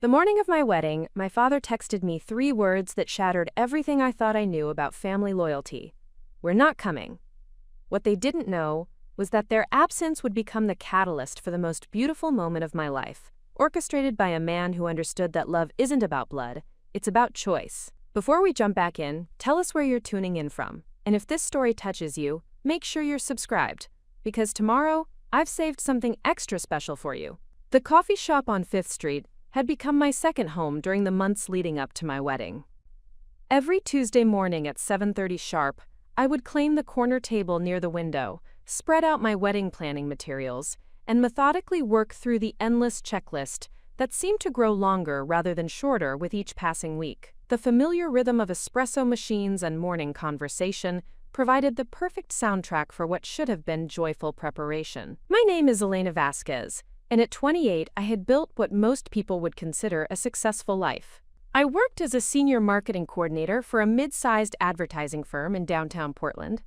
The morning of my wedding, my father texted me 3 words that shattered everything I thought I knew about family loyalty. "We're not coming." What they didn't know was that their absence would become the catalyst for the most beautiful moment of my life, orchestrated by a man who understood that love isn't about blood, it's about choice. Before we jump back in, tell us where you're tuning in from. And if this story touches you, make sure you're subscribed, because tomorrow, I've saved something extra special for you. The coffee shop on 5th Street had become my second home during the months leading up to my wedding. Every Tuesday morning at 7:30 sharp, I would claim the corner table near the window, spread out my wedding planning materials, and methodically work through the endless checklist that seemed to grow longer rather than shorter with each passing week. The familiar rhythm of espresso machines and morning conversation provided the perfect soundtrack for what should have been joyful preparation. My name is Elena Vasquez, and at 28, I had built what most people would consider a successful life. I worked as a senior marketing coordinator for a mid-sized advertising firm in downtown Portland,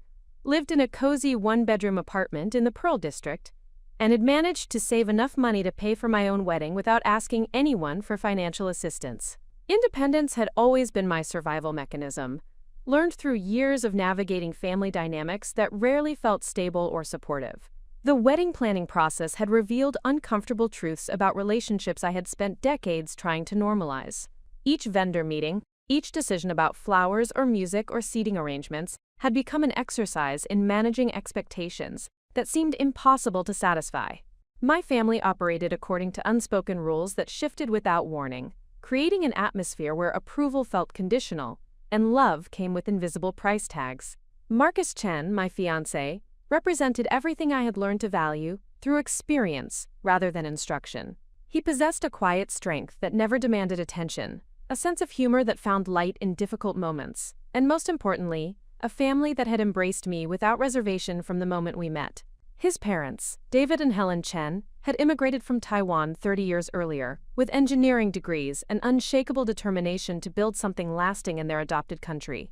lived in a cozy one-bedroom apartment in the Pearl District, and had managed to save enough money to pay for my own wedding without asking anyone for financial assistance. Independence had always been my survival mechanism, learned through years of navigating family dynamics that rarely felt stable or supportive. The wedding planning process had revealed uncomfortable truths about relationships I had spent decades trying to normalize. Each vendor meeting, each decision about flowers or music or seating arrangements had become an exercise in managing expectations that seemed impossible to satisfy. My family operated according to unspoken rules that shifted without warning, creating an atmosphere where approval felt conditional and love came with invisible price tags. Marcus Chen, my fiancé, represented everything I had learned to value through experience rather than instruction. He possessed a quiet strength that never demanded attention, a sense of humor that found light in difficult moments, and most importantly, a family that had embraced me without reservation from the moment we met. His parents, David and Helen Chen, had immigrated from Taiwan 30 years earlier, with engineering degrees and unshakable determination to build something lasting in their adopted country.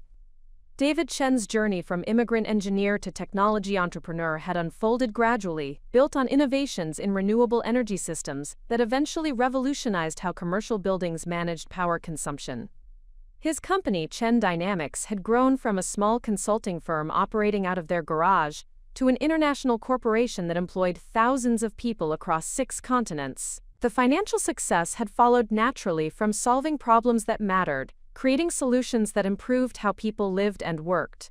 David Chen's journey from immigrant engineer to technology entrepreneur had unfolded gradually, built on innovations in renewable energy systems that eventually revolutionized how commercial buildings managed power consumption. His company, Chen Dynamics, had grown from a small consulting firm operating out of their garage to an international corporation that employed thousands of people across 6 continents. The financial success had followed naturally from solving problems that mattered, creating solutions that improved how people lived and worked.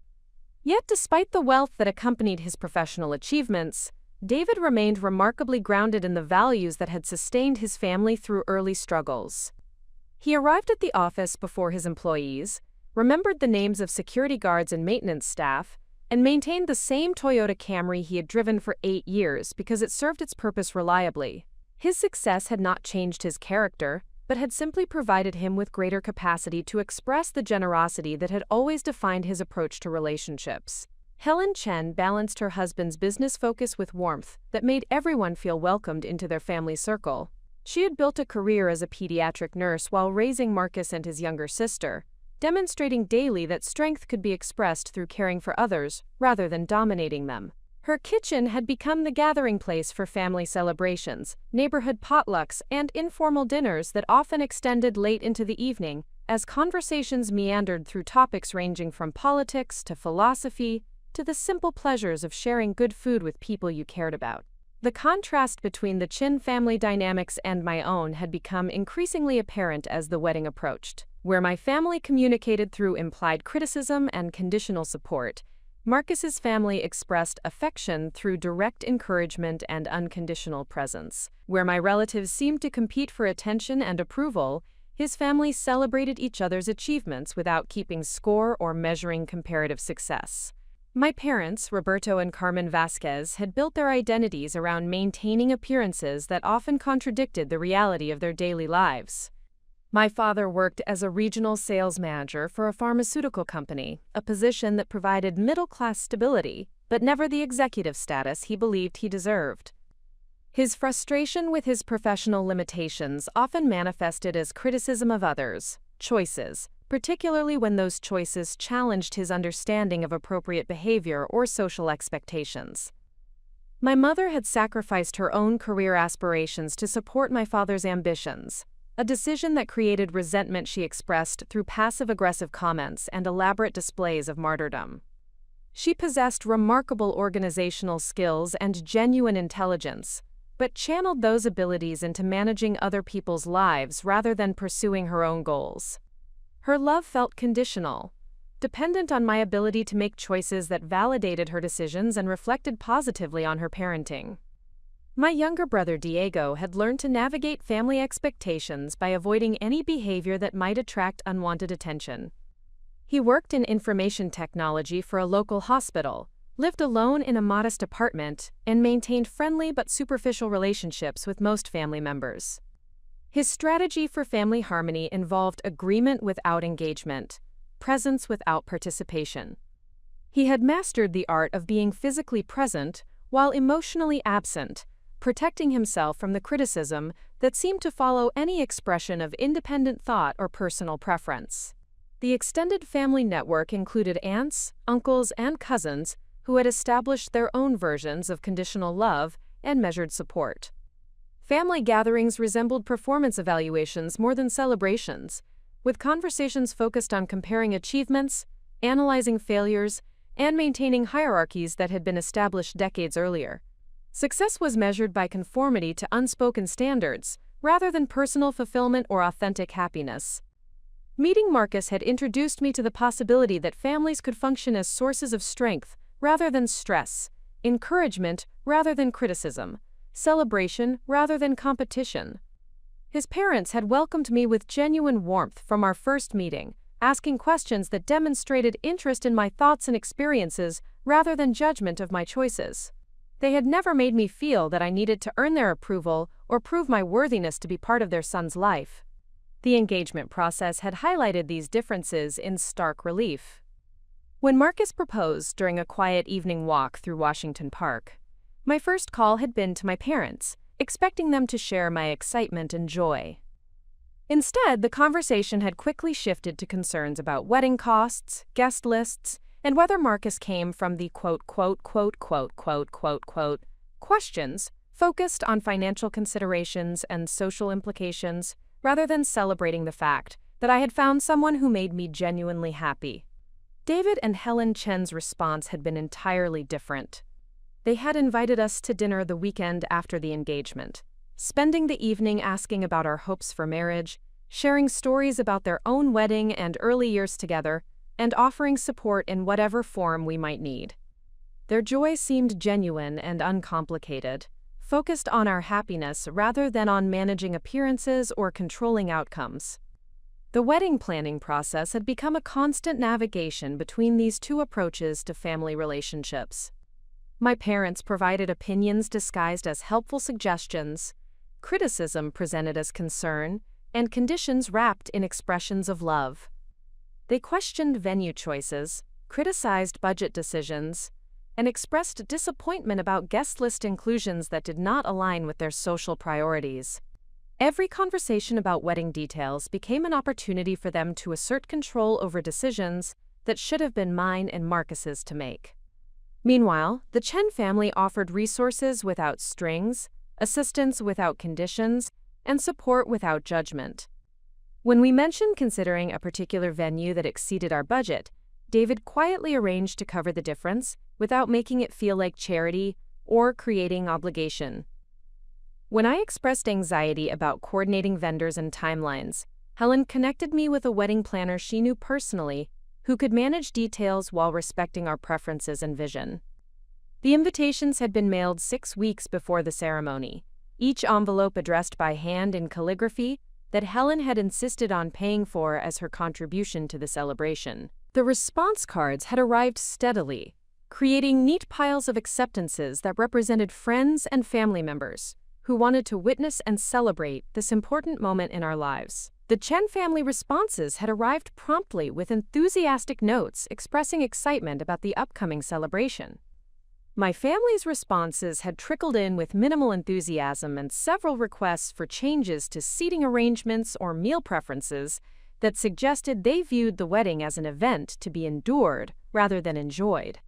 Yet despite the wealth that accompanied his professional achievements, David remained remarkably grounded in the values that had sustained his family through early struggles. He arrived at the office before his employees, remembered the names of security guards and maintenance staff, and maintained the same Toyota Camry he had driven for 8 years because it served its purpose reliably. His success had not changed his character, but had simply provided him with greater capacity to express the generosity that had always defined his approach to relationships. Helen Chen balanced her husband's business focus with warmth that made everyone feel welcomed into their family circle. She had built a career as a pediatric nurse while raising Marcus and his younger sister, demonstrating daily that strength could be expressed through caring for others rather than dominating them. Her kitchen had become the gathering place for family celebrations, neighborhood potlucks, and informal dinners that often extended late into the evening, as conversations meandered through topics ranging from politics to philosophy to the simple pleasures of sharing good food with people you cared about. The contrast between the Chin family dynamics and my own had become increasingly apparent as the wedding approached. Where my family communicated through implied criticism and conditional support, Marcus's family expressed affection through direct encouragement and unconditional presence. Where my relatives seemed to compete for attention and approval, his family celebrated each other's achievements without keeping score or measuring comparative success. My parents, Roberto and Carmen Vasquez, had built their identities around maintaining appearances that often contradicted the reality of their daily lives. My father worked as a regional sales manager for a pharmaceutical company, a position that provided middle-class stability, but never the executive status he believed he deserved. His frustration with his professional limitations often manifested as criticism of others' choices, particularly when those choices challenged his understanding of appropriate behavior or social expectations. My mother had sacrificed her own career aspirations to support my father's ambitions, a decision that created resentment she expressed through passive-aggressive comments and elaborate displays of martyrdom. She possessed remarkable organizational skills and genuine intelligence, but channeled those abilities into managing other people's lives rather than pursuing her own goals. Her love felt conditional, dependent on my ability to make choices that validated her decisions and reflected positively on her parenting. My younger brother Diego had learned to navigate family expectations by avoiding any behavior that might attract unwanted attention. He worked in information technology for a local hospital, lived alone in a modest apartment, and maintained friendly but superficial relationships with most family members. His strategy for family harmony involved agreement without engagement, presence without participation. He had mastered the art of being physically present while emotionally absent, protecting himself from the criticism that seemed to follow any expression of independent thought or personal preference. The extended family network included aunts, uncles, and cousins who had established their own versions of conditional love and measured support. Family gatherings resembled performance evaluations more than celebrations, with conversations focused on comparing achievements, analyzing failures, and maintaining hierarchies that had been established decades earlier. Success was measured by conformity to unspoken standards, rather than personal fulfillment or authentic happiness. Meeting Marcus had introduced me to the possibility that families could function as sources of strength rather than stress, encouragement rather than criticism, celebration rather than competition. His parents had welcomed me with genuine warmth from our first meeting, asking questions that demonstrated interest in my thoughts and experiences rather than judgment of my choices. They had never made me feel that I needed to earn their approval or prove my worthiness to be part of their son's life. The engagement process had highlighted these differences in stark relief. When Marcus proposed during a quiet evening walk through Washington Park, my first call had been to my parents, expecting them to share my excitement and joy. Instead, the conversation had quickly shifted to concerns about wedding costs, guest lists, and whether Marcus came from the questions focused on financial considerations and social implications, rather than celebrating the fact that I had found someone who made me genuinely happy. David and Helen Chen's response had been entirely different. They had invited us to dinner the weekend after the engagement, spending the evening asking about our hopes for marriage, sharing stories about their own wedding and early years together, and offering support in whatever form we might need. Their joy seemed genuine and uncomplicated, focused on our happiness rather than on managing appearances or controlling outcomes. The wedding planning process had become a constant navigation between these two approaches to family relationships. My parents provided opinions disguised as helpful suggestions, criticism presented as concern, and conditions wrapped in expressions of love. They questioned venue choices, criticized budget decisions, and expressed disappointment about guest list inclusions that did not align with their social priorities. Every conversation about wedding details became an opportunity for them to assert control over decisions that should have been mine and Marcus's to make. Meanwhile, the Chen family offered resources without strings, assistance without conditions, and support without judgment. When we mentioned considering a particular venue that exceeded our budget, David quietly arranged to cover the difference without making it feel like charity or creating obligation. When I expressed anxiety about coordinating vendors and timelines, Helen connected me with a wedding planner she knew personally who could manage details while respecting our preferences and vision. The invitations had been mailed 6 weeks before the ceremony, each envelope addressed by hand in calligraphy that Helen had insisted on paying for as her contribution to the celebration. The response cards had arrived steadily, creating neat piles of acceptances that represented friends and family members who wanted to witness and celebrate this important moment in our lives. The Chen family responses had arrived promptly with enthusiastic notes expressing excitement about the upcoming celebration. My family's responses had trickled in with minimal enthusiasm and several requests for changes to seating arrangements or meal preferences that suggested they viewed the wedding as an event to be endured rather than enjoyed.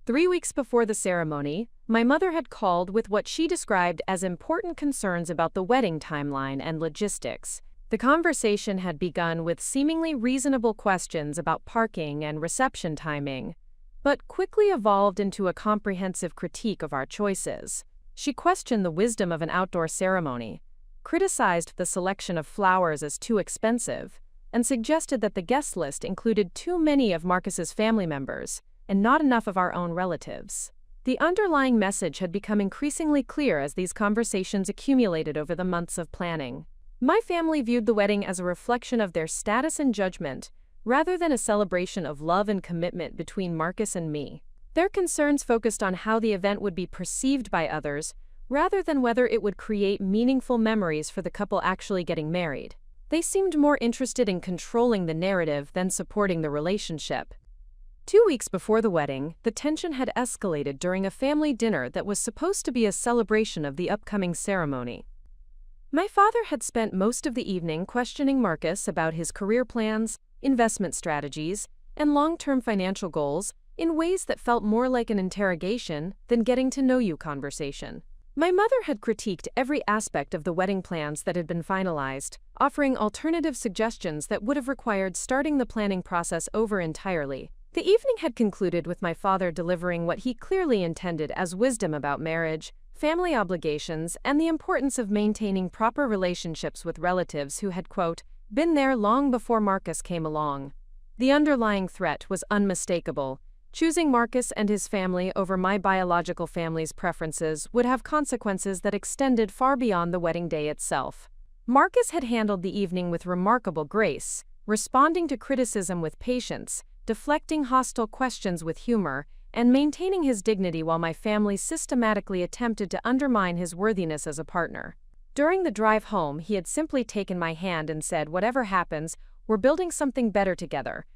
3 weeks before the ceremony, my mother had called with what she described as important concerns about the wedding timeline and logistics. The conversation had begun with seemingly reasonable questions about parking and reception timing, but quickly evolved into a comprehensive critique of our choices. She questioned the wisdom of an outdoor ceremony, criticized the selection of flowers as too expensive, and suggested that the guest list included too many of Marcus's family members and not enough of our own relatives. The underlying message had become increasingly clear as these conversations accumulated over the months of planning. My family viewed the wedding as a reflection of their status and judgment, rather than a celebration of love and commitment between Marcus and me. Their concerns focused on how the event would be perceived by others, rather than whether it would create meaningful memories for the couple actually getting married. They seemed more interested in controlling the narrative than supporting the relationship. 2 weeks before the wedding, the tension had escalated during a family dinner that was supposed to be a celebration of the upcoming ceremony. My father had spent most of the evening questioning Marcus about his career plans, investment strategies, and long-term financial goals in ways that felt more like an interrogation than getting-to-know-you conversation. My mother had critiqued every aspect of the wedding plans that had been finalized, offering alternative suggestions that would have required starting the planning process over entirely. The evening had concluded with my father delivering what he clearly intended as wisdom about marriage, family obligations, and the importance of maintaining proper relationships with relatives who had, quote, been there long before Marcus came along. The underlying threat was unmistakable. Choosing Marcus and his family over my biological family's preferences would have consequences that extended far beyond the wedding day itself. Marcus had handled the evening with remarkable grace, responding to criticism with patience, deflecting hostile questions with humor, and maintaining his dignity while my family systematically attempted to undermine his worthiness as a partner. During the drive home, he had simply taken my hand and said, "Whatever happens, we're building something better together."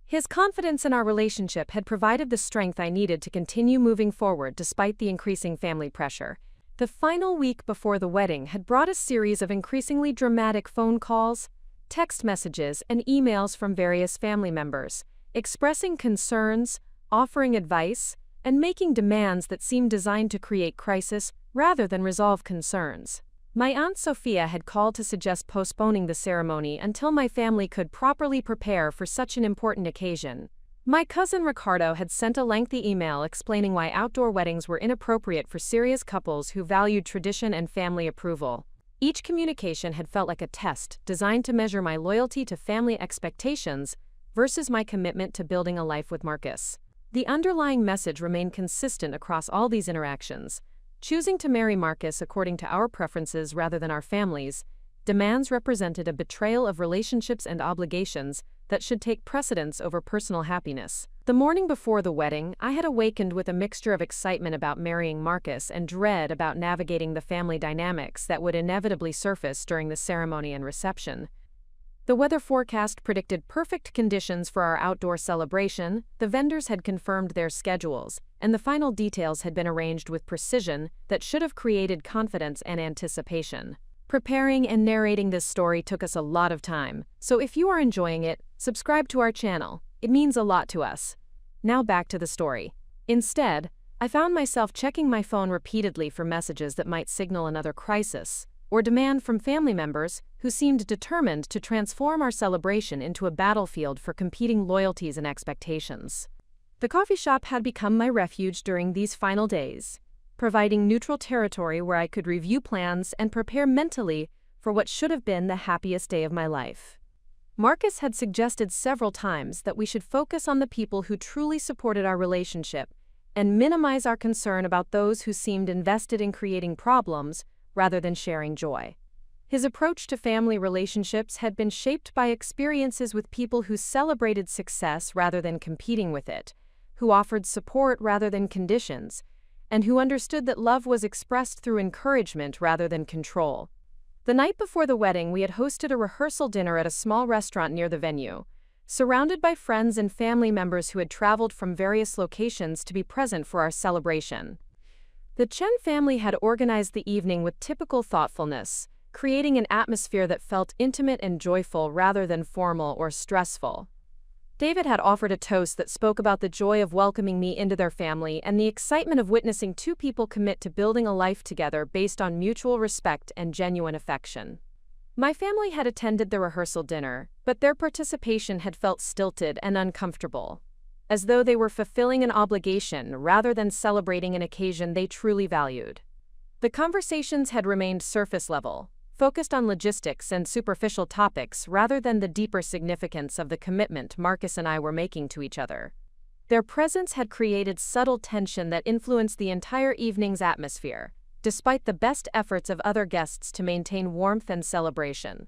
His confidence in our relationship had provided the strength I needed to continue moving forward despite the increasing family pressure. The final week before the wedding had brought a series of increasingly dramatic phone calls, text messages, and emails from various family members, expressing concerns, offering advice, and making demands that seemed designed to create crisis rather than resolve concerns. My Aunt Sophia had called to suggest postponing the ceremony until my family could properly prepare for such an important occasion. My cousin Ricardo had sent a lengthy email explaining why outdoor weddings were inappropriate for serious couples who valued tradition and family approval. Each communication had felt like a test designed to measure my loyalty to family expectations versus my commitment to building a life with Marcus. The underlying message remained consistent across all these interactions. Choosing to marry Marcus according to our preferences rather than our family's demands represented a betrayal of relationships and obligations that should take precedence over personal happiness. The morning before the wedding, I had awakened with a mixture of excitement about marrying Marcus and dread about navigating the family dynamics that would inevitably surface during the ceremony and reception. The weather forecast predicted perfect conditions for our outdoor celebration, the vendors had confirmed their schedules, and the final details had been arranged with precision that should have created confidence and anticipation. Preparing and narrating this story took us a lot of time, so if you are enjoying it, subscribe to our channel. It means a lot to us. Now back to the story. Instead, I found myself checking my phone repeatedly for messages that might signal another crisis, or demand from family members who seemed determined to transform our celebration into a battlefield for competing loyalties and expectations. The coffee shop had become my refuge during these final days, providing neutral territory where I could review plans and prepare mentally for what should have been the happiest day of my life. Marcus had suggested several times that we should focus on the people who truly supported our relationship and minimize our concern about those who seemed invested in creating problems rather than sharing joy. His approach to family relationships had been shaped by experiences with people who celebrated success rather than competing with it, who offered support rather than conditions, and who understood that love was expressed through encouragement rather than control. The night before the wedding, we had hosted a rehearsal dinner at a small restaurant near the venue, surrounded by friends and family members who had traveled from various locations to be present for our celebration. The Chen family had organized the evening with typical thoughtfulness, creating an atmosphere that felt intimate and joyful rather than formal or stressful. David had offered a toast that spoke about the joy of welcoming me into their family and the excitement of witnessing two people commit to building a life together based on mutual respect and genuine affection. My family had attended the rehearsal dinner, but their participation had felt stilted and uncomfortable, as though they were fulfilling an obligation rather than celebrating an occasion they truly valued. The conversations had remained surface level, focused on logistics and superficial topics rather than the deeper significance of the commitment Marcus and I were making to each other. Their presence had created subtle tension that influenced the entire evening's atmosphere, despite the best efforts of other guests to maintain warmth and celebration.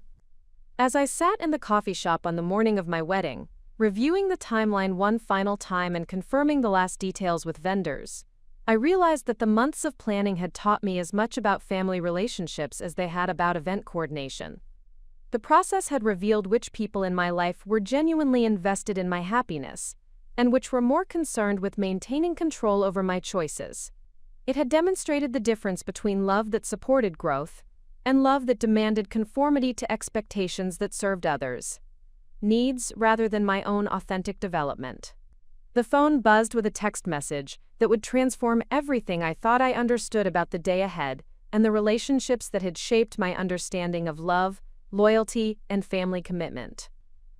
As I sat in the coffee shop on the morning of my wedding, reviewing the timeline one final time and confirming the last details with vendors, I realized that the months of planning had taught me as much about family relationships as they had about event coordination. The process had revealed which people in my life were genuinely invested in my happiness, and which were more concerned with maintaining control over my choices. It had demonstrated the difference between love that supported growth and love that demanded conformity to expectations that served others' needs rather than my own authentic development. The phone buzzed with a text message that would transform everything I thought I understood about the day ahead and the relationships that had shaped my understanding of love, loyalty, and family commitment.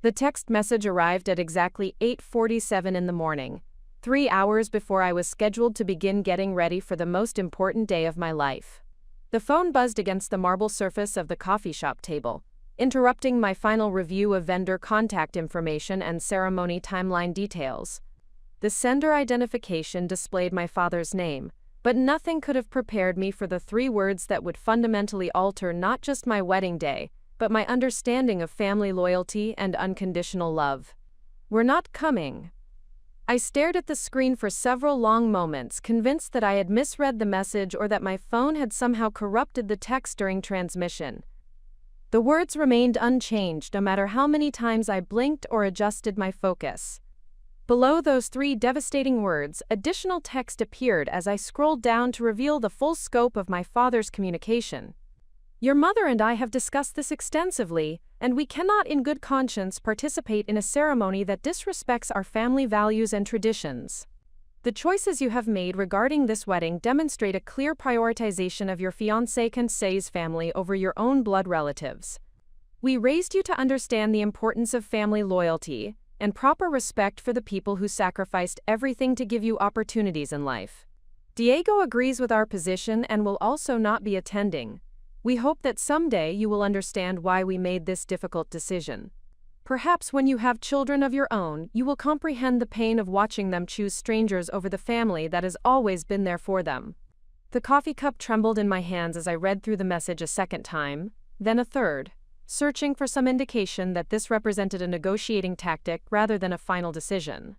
The text message arrived at exactly 8:47 in the morning, 3 hours before I was scheduled to begin getting ready for the most important day of my life. The phone buzzed against the marble surface of the coffee shop table, interrupting my final review of vendor contact information and ceremony timeline details. The sender identification displayed my father's name, but nothing could have prepared me for the 3 words that would fundamentally alter not just my wedding day, but my understanding of family loyalty and unconditional love. "We're not coming." I stared at the screen for several long moments, convinced that I had misread the message or that my phone had somehow corrupted the text during transmission. The words remained unchanged no matter how many times I blinked or adjusted my focus. Below those 3 devastating words, additional text appeared as I scrolled down to reveal the full scope of my father's communication. "Your mother and I have discussed this extensively, and we cannot in good conscience participate in a ceremony that disrespects our family values and traditions. The choices you have made regarding this wedding demonstrate a clear prioritization of your fiancé-fiancé's family over your own blood relatives. We raised you to understand the importance of family loyalty and proper respect for the people who sacrificed everything to give you opportunities in life. Diego agrees with our position and will also not be attending. We hope that someday you will understand why we made this difficult decision. Perhaps when you have children of your own, you will comprehend the pain of watching them choose strangers over the family that has always been there for them." The coffee cup trembled in my hands as I read through the message a second time, then a third, searching for some indication that this represented a negotiating tactic rather than a final decision.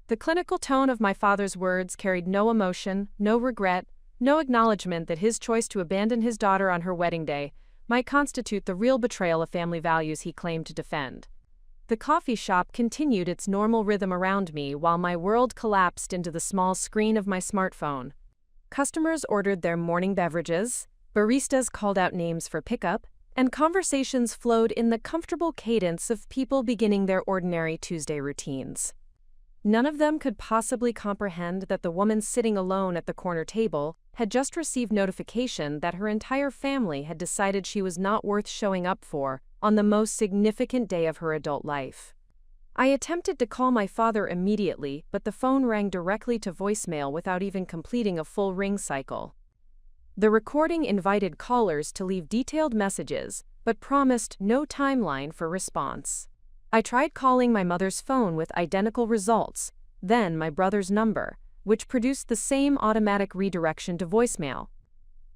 The clinical tone of my father's words carried no emotion, no regret, no acknowledgement that his choice to abandon his daughter on her wedding day might constitute the real betrayal of family values he claimed to defend. The coffee shop continued its normal rhythm around me while my world collapsed into the small screen of my smartphone. Customers ordered their morning beverages, baristas called out names for pickup, and conversations flowed in the comfortable cadence of people beginning their ordinary Tuesday routines. None of them could possibly comprehend that the woman sitting alone at the corner table had just received notification that her entire family had decided she was not worth showing up for on the most significant day of her adult life. I attempted to call my father immediately, but the phone rang directly to voicemail without even completing a full ring cycle. The recording invited callers to leave detailed messages, but promised no timeline for response. I tried calling my mother's phone with identical results, then my brother's number, which produced the same automatic redirection to voicemail.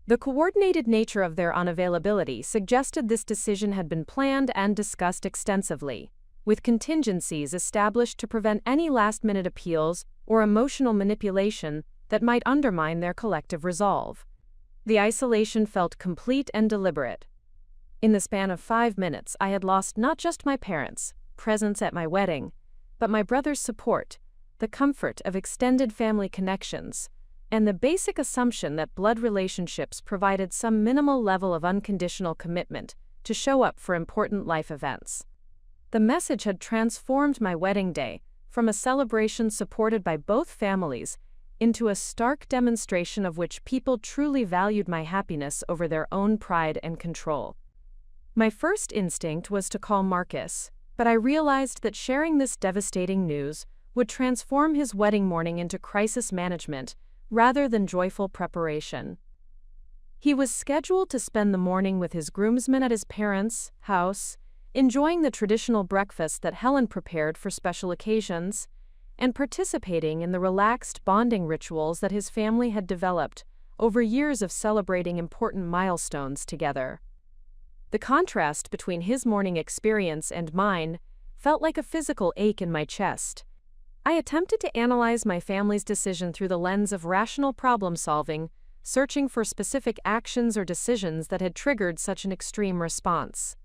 The coordinated nature of their unavailability suggested this decision had been planned and discussed extensively, with contingencies established to prevent any last-minute appeals or emotional manipulation that might undermine their collective resolve. The isolation felt complete and deliberate. In the span of 5 minutes, I had lost not just my parents' presence at my wedding, but my brother's support, the comfort of extended family connections, and the basic assumption that blood relationships provided some minimal level of unconditional commitment to show up for important life events. The message had transformed my wedding day, from a celebration supported by both families, into a stark demonstration of which people truly valued my happiness over their own pride and control. My first instinct was to call Marcus, but I realized that sharing this devastating news would transform his wedding morning into crisis management rather than joyful preparation. He was scheduled to spend the morning with his groomsmen at his parents' house, enjoying the traditional breakfast that Helen prepared for special occasions, and participating in the relaxed bonding rituals that his family had developed over years of celebrating important milestones together. The contrast between his morning experience and mine felt like a physical ache in my chest. I attempted to analyze my family's decision through the lens of rational problem-solving, searching for specific actions or decisions that had triggered such an extreme response.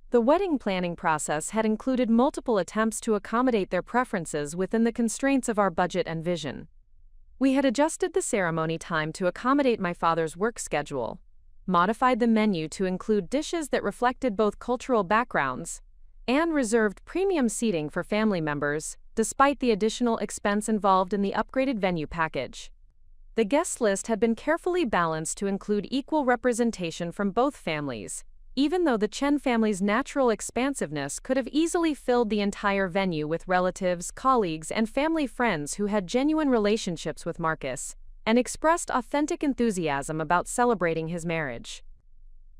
The wedding planning process had included multiple attempts to accommodate their preferences within the constraints of our budget and vision. We had adjusted the ceremony time to accommodate my father's work schedule, modified the menu to include dishes that reflected both cultural backgrounds, and reserved premium seating for family members, despite the additional expense involved in the upgraded venue package. The guest list had been carefully balanced to include equal representation from both families, even though the Chen family's natural expansiveness could have easily filled the entire venue with relatives, colleagues, and family friends who had genuine relationships with Marcus and expressed authentic enthusiasm about celebrating his marriage.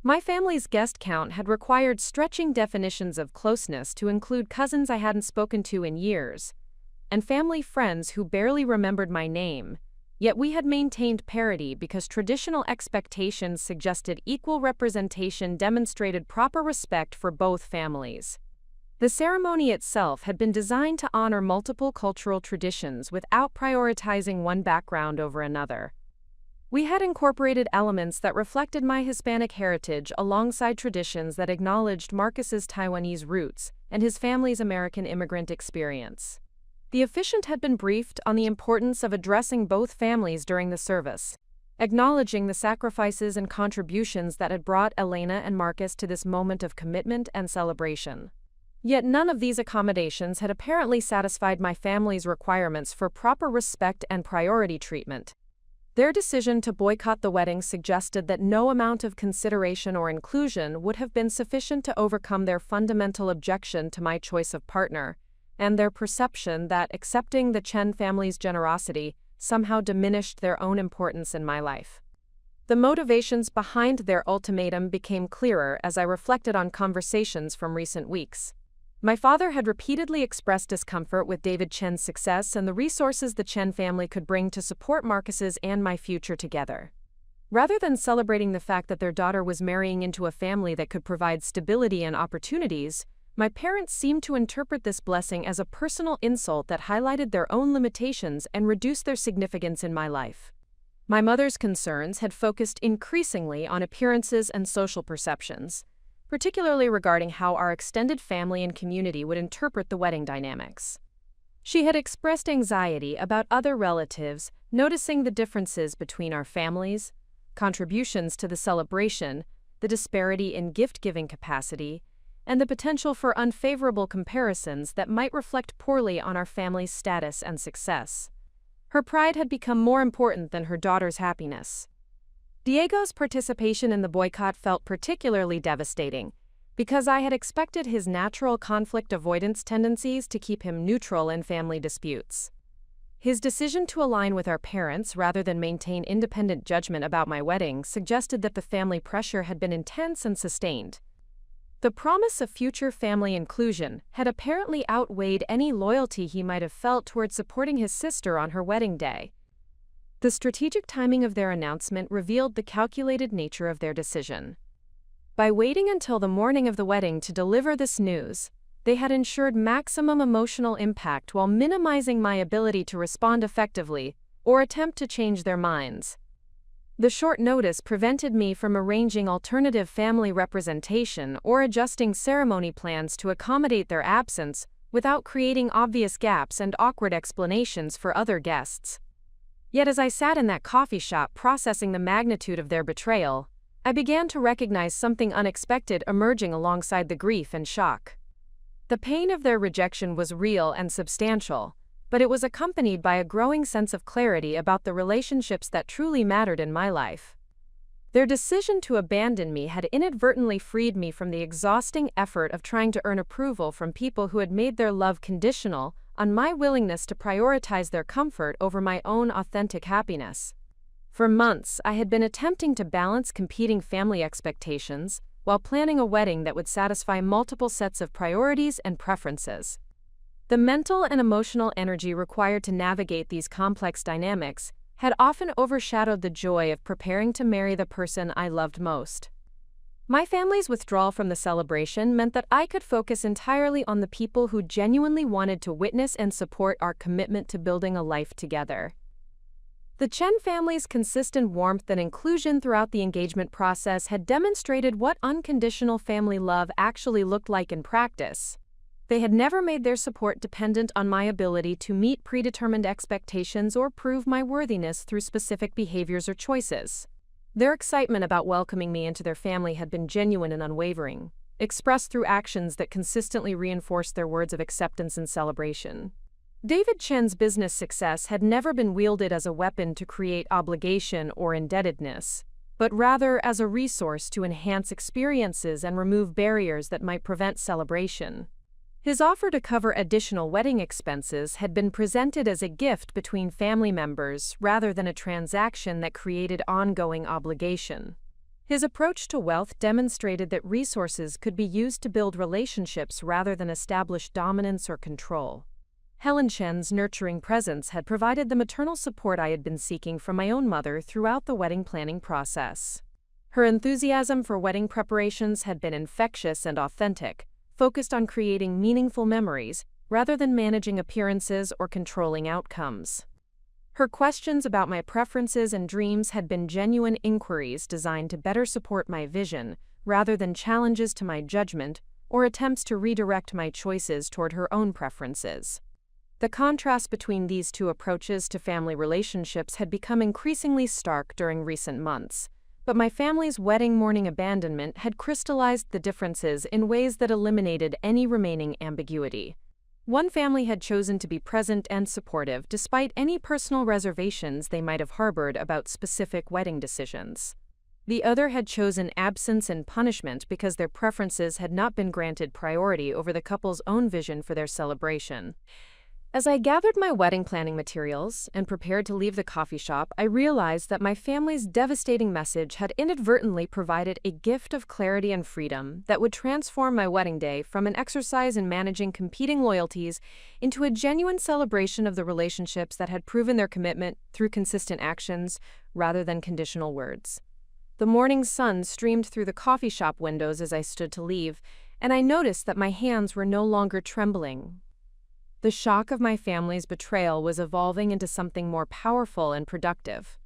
My family's guest count had required stretching definitions of closeness to include cousins I hadn't spoken to in years, and family friends who barely remembered my name, yet we had maintained parity because traditional expectations suggested equal representation demonstrated proper respect for both families. The ceremony itself had been designed to honor multiple cultural traditions without prioritizing one background over another. We had incorporated elements that reflected my Hispanic heritage alongside traditions that acknowledged Marcus's Taiwanese roots and his family's American immigrant experience. The officiant had been briefed on the importance of addressing both families during the service, acknowledging the sacrifices and contributions that had brought Elena and Marcus to this moment of commitment and celebration. Yet none of these accommodations had apparently satisfied my family's requirements for proper respect and priority treatment. Their decision to boycott the wedding suggested that no amount of consideration or inclusion would have been sufficient to overcome their fundamental objection to my choice of partner, and their perception that accepting the Chen family's generosity somehow diminished their own importance in my life. The motivations behind their ultimatum became clearer as I reflected on conversations from recent weeks. My father had repeatedly expressed discomfort with David Chen's success and the resources the Chen family could bring to support Marcus's and my future together. Rather than celebrating the fact that their daughter was marrying into a family that could provide stability and opportunities, my parents seemed to interpret this blessing as a personal insult that highlighted their own limitations and reduced their significance in my life. My mother's concerns had focused increasingly on appearances and social perceptions, particularly regarding how our extended family and community would interpret the wedding dynamics. She had expressed anxiety about other relatives noticing the differences between our families, contributions to the celebration, the disparity in gift-giving capacity, and the potential for unfavorable comparisons that might reflect poorly on our family's status and success. Her pride had become more important than her daughter's happiness. Diego's participation in the boycott felt particularly devastating, because I had expected his natural conflict avoidance tendencies to keep him neutral in family disputes. His decision to align with our parents rather than maintain independent judgment about my wedding suggested that the family pressure had been intense and sustained. The promise of future family inclusion had apparently outweighed any loyalty he might have felt toward supporting his sister on her wedding day. The strategic timing of their announcement revealed the calculated nature of their decision. By waiting until the morning of the wedding to deliver this news, they had ensured maximum emotional impact while minimizing my ability to respond effectively or attempt to change their minds. The short notice prevented me from arranging alternative family representation or adjusting ceremony plans to accommodate their absence without creating obvious gaps and awkward explanations for other guests. Yet as I sat in that coffee shop processing the magnitude of their betrayal, I began to recognize something unexpected emerging alongside the grief and shock. The pain of their rejection was real and substantial, but it was accompanied by a growing sense of clarity about the relationships that truly mattered in my life. Their decision to abandon me had inadvertently freed me from the exhausting effort of trying to earn approval from people who had made their love conditional on my willingness to prioritize their comfort over my own authentic happiness. For months, I had been attempting to balance competing family expectations while planning a wedding that would satisfy multiple sets of priorities and preferences. The mental and emotional energy required to navigate these complex dynamics had often overshadowed the joy of preparing to marry the person I loved most. My family's withdrawal from the celebration meant that I could focus entirely on the people who genuinely wanted to witness and support our commitment to building a life together. The Chen family's consistent warmth and inclusion throughout the engagement process had demonstrated what unconditional family love actually looked like in practice. They had never made their support dependent on my ability to meet predetermined expectations or prove my worthiness through specific behaviors or choices. Their excitement about welcoming me into their family had been genuine and unwavering, expressed through actions that consistently reinforced their words of acceptance and celebration. David Chen's business success had never been wielded as a weapon to create obligation or indebtedness, but rather as a resource to enhance experiences and remove barriers that might prevent celebration. His offer to cover additional wedding expenses had been presented as a gift between family members rather than a transaction that created ongoing obligation. His approach to wealth demonstrated that resources could be used to build relationships rather than establish dominance or control. Helen Chen's nurturing presence had provided the maternal support I had been seeking from my own mother throughout the wedding planning process. Her enthusiasm for wedding preparations had been infectious and authentic, focused on creating meaningful memories rather than managing appearances or controlling outcomes. Her questions about my preferences and dreams had been genuine inquiries designed to better support my vision rather than challenges to my judgment or attempts to redirect my choices toward her own preferences. The contrast between these two approaches to family relationships had become increasingly stark during recent months, but my family's wedding morning abandonment had crystallized the differences in ways that eliminated any remaining ambiguity. One family had chosen to be present and supportive despite any personal reservations they might have harbored about specific wedding decisions. The other had chosen absence and punishment because their preferences had not been granted priority over the couple's own vision for their celebration. As I gathered my wedding planning materials and prepared to leave the coffee shop, I realized that my family's devastating message had inadvertently provided a gift of clarity and freedom that would transform my wedding day from an exercise in managing competing loyalties into a genuine celebration of the relationships that had proven their commitment through consistent actions rather than conditional words. The morning sun streamed through the coffee shop windows as I stood to leave, and I noticed that my hands were no longer trembling. The shock of my family's betrayal was evolving into something more powerful and productive.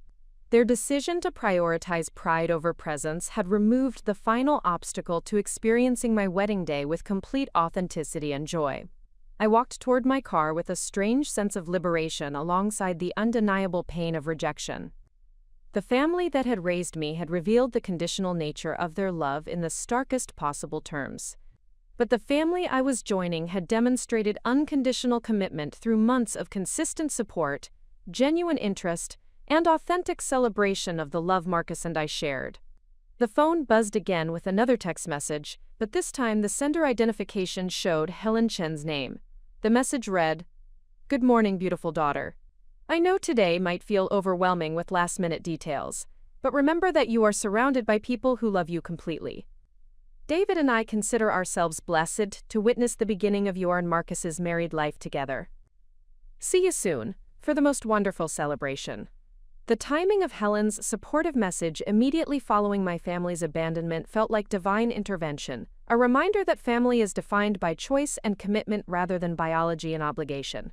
Their decision to prioritize pride over presence had removed the final obstacle to experiencing my wedding day with complete authenticity and joy. I walked toward my car with a strange sense of liberation alongside the undeniable pain of rejection. The family that had raised me had revealed the conditional nature of their love in the starkest possible terms. But the family I was joining had demonstrated unconditional commitment through months of consistent support, genuine interest, and authentic celebration of the love Marcus and I shared. The phone buzzed again with another text message, but this time the sender identification showed Helen Chen's name. The message read, "Good morning, beautiful daughter. I know today might feel overwhelming with last-minute details, but remember that you are surrounded by people who love you completely. David and I consider ourselves blessed to witness the beginning of your and Marcus's married life together. See you soon for the most wonderful celebration." The timing of Helen's supportive message immediately following my family's abandonment felt like divine intervention, a reminder that family is defined by choice and commitment rather than biology and obligation.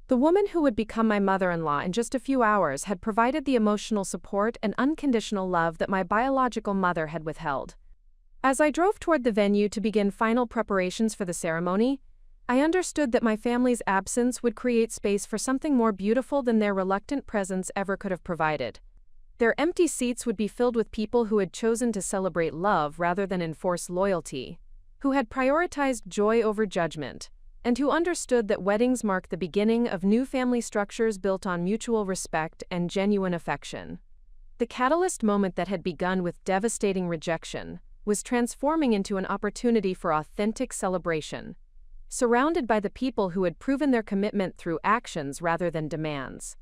The woman who would become my mother-in-law in just a few hours had provided the emotional support and unconditional love that my biological mother had withheld. As I drove toward the venue to begin final preparations for the ceremony, I understood that my family's absence would create space for something more beautiful than their reluctant presence ever could have provided. Their empty seats would be filled with people who had chosen to celebrate love rather than enforce loyalty, who had prioritized joy over judgment, and who understood that weddings mark the beginning of new family structures built on mutual respect and genuine affection. The catalyst moment that had begun with devastating rejection was transforming into an opportunity for authentic celebration, surrounded by the people who had proven their commitment through actions rather than demands.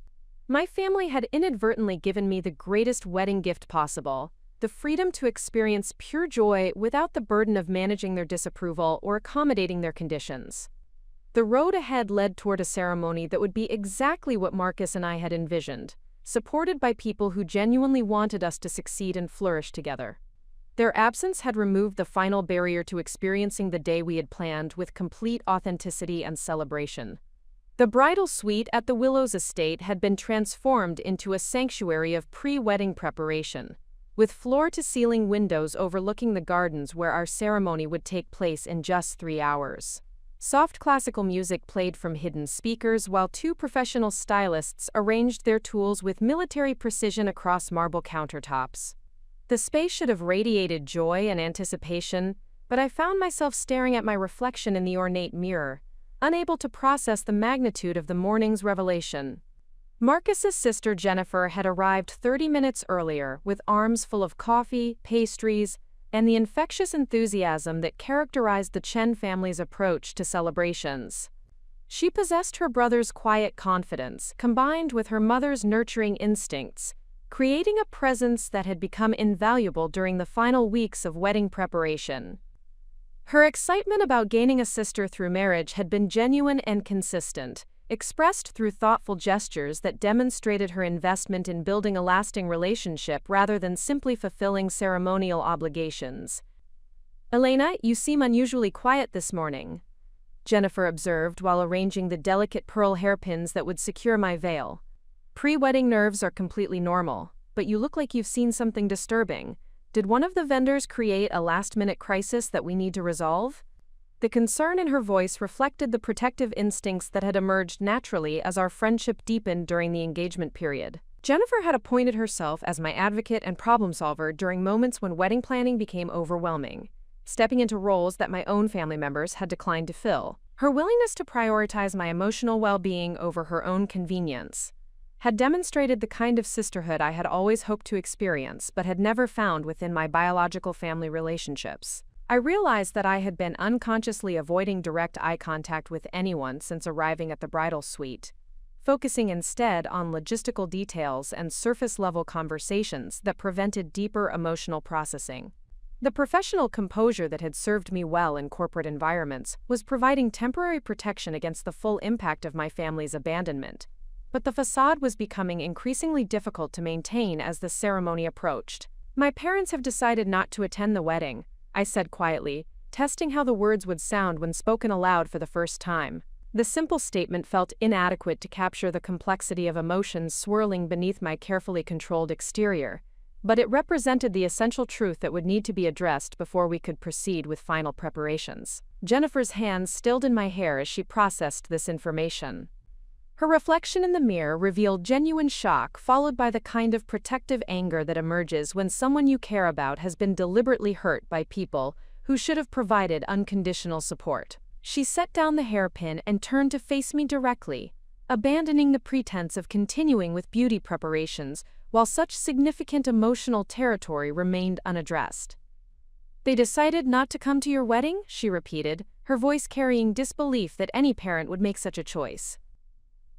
My family had inadvertently given me the greatest wedding gift possible, the freedom to experience pure joy without the burden of managing their disapproval or accommodating their conditions. The road ahead led toward a ceremony that would be exactly what Marcus and I had envisioned, supported by people who genuinely wanted us to succeed and flourish together. Their absence had removed the final barrier to experiencing the day we had planned with complete authenticity and celebration. The bridal suite at the Willows estate had been transformed into a sanctuary of pre-wedding preparation, with floor-to-ceiling windows overlooking the gardens where our ceremony would take place in just 3 hours. Soft classical music played from hidden speakers while 2 professional stylists arranged their tools with military precision across marble countertops. The space should have radiated joy and anticipation, but I found myself staring at my reflection in the ornate mirror, unable to process the magnitude of the morning's revelation. Marcus's sister Jennifer had arrived 30 minutes earlier with arms full of coffee, pastries, and the infectious enthusiasm that characterized the Chen family's approach to celebrations. She possessed her brother's quiet confidence, combined with her mother's nurturing instincts, creating a presence that had become invaluable during the final weeks of wedding preparation. Her excitement about gaining a sister through marriage had been genuine and consistent, expressed through thoughtful gestures that demonstrated her investment in building a lasting relationship rather than simply fulfilling ceremonial obligations. "Elena, you seem unusually quiet this morning," Jennifer observed while arranging the delicate pearl hairpins that would secure my veil. "Pre-wedding nerves are completely normal, but you look like you've seen something disturbing. Did one of the vendors create a last-minute crisis that we need to resolve?" The concern in her voice reflected the protective instincts that had emerged naturally as our friendship deepened during the engagement period. Jennifer had appointed herself as my advocate and problem solver during moments when wedding planning became overwhelming, stepping into roles that my own family members had declined to fill. Her willingness to prioritize my emotional well-being over her own convenience had demonstrated the kind of sisterhood I had always hoped to experience but had never found within my biological family relationships. I realized that I had been unconsciously avoiding direct eye contact with anyone since arriving at the bridal suite, focusing instead on logistical details and surface-level conversations that prevented deeper emotional processing. The professional composure that had served me well in corporate environments was providing temporary protection against the full impact of my family's abandonment, but the facade was becoming increasingly difficult to maintain as the ceremony approached. "My parents have decided not to attend the wedding," I said quietly, testing how the words would sound when spoken aloud for the first time. The simple statement felt inadequate to capture the complexity of emotions swirling beneath my carefully controlled exterior, but it represented the essential truth that would need to be addressed before we could proceed with final preparations. Jennifer's hands stilled in my hair as she processed this information. Her reflection in the mirror revealed genuine shock, followed by the kind of protective anger that emerges when someone you care about has been deliberately hurt by people who should have provided unconditional support. She set down the hairpin and turned to face me directly, abandoning the pretense of continuing with beauty preparations while such significant emotional territory remained unaddressed. "They decided not to come to your wedding?" she repeated, her voice carrying disbelief that any parent would make such a choice.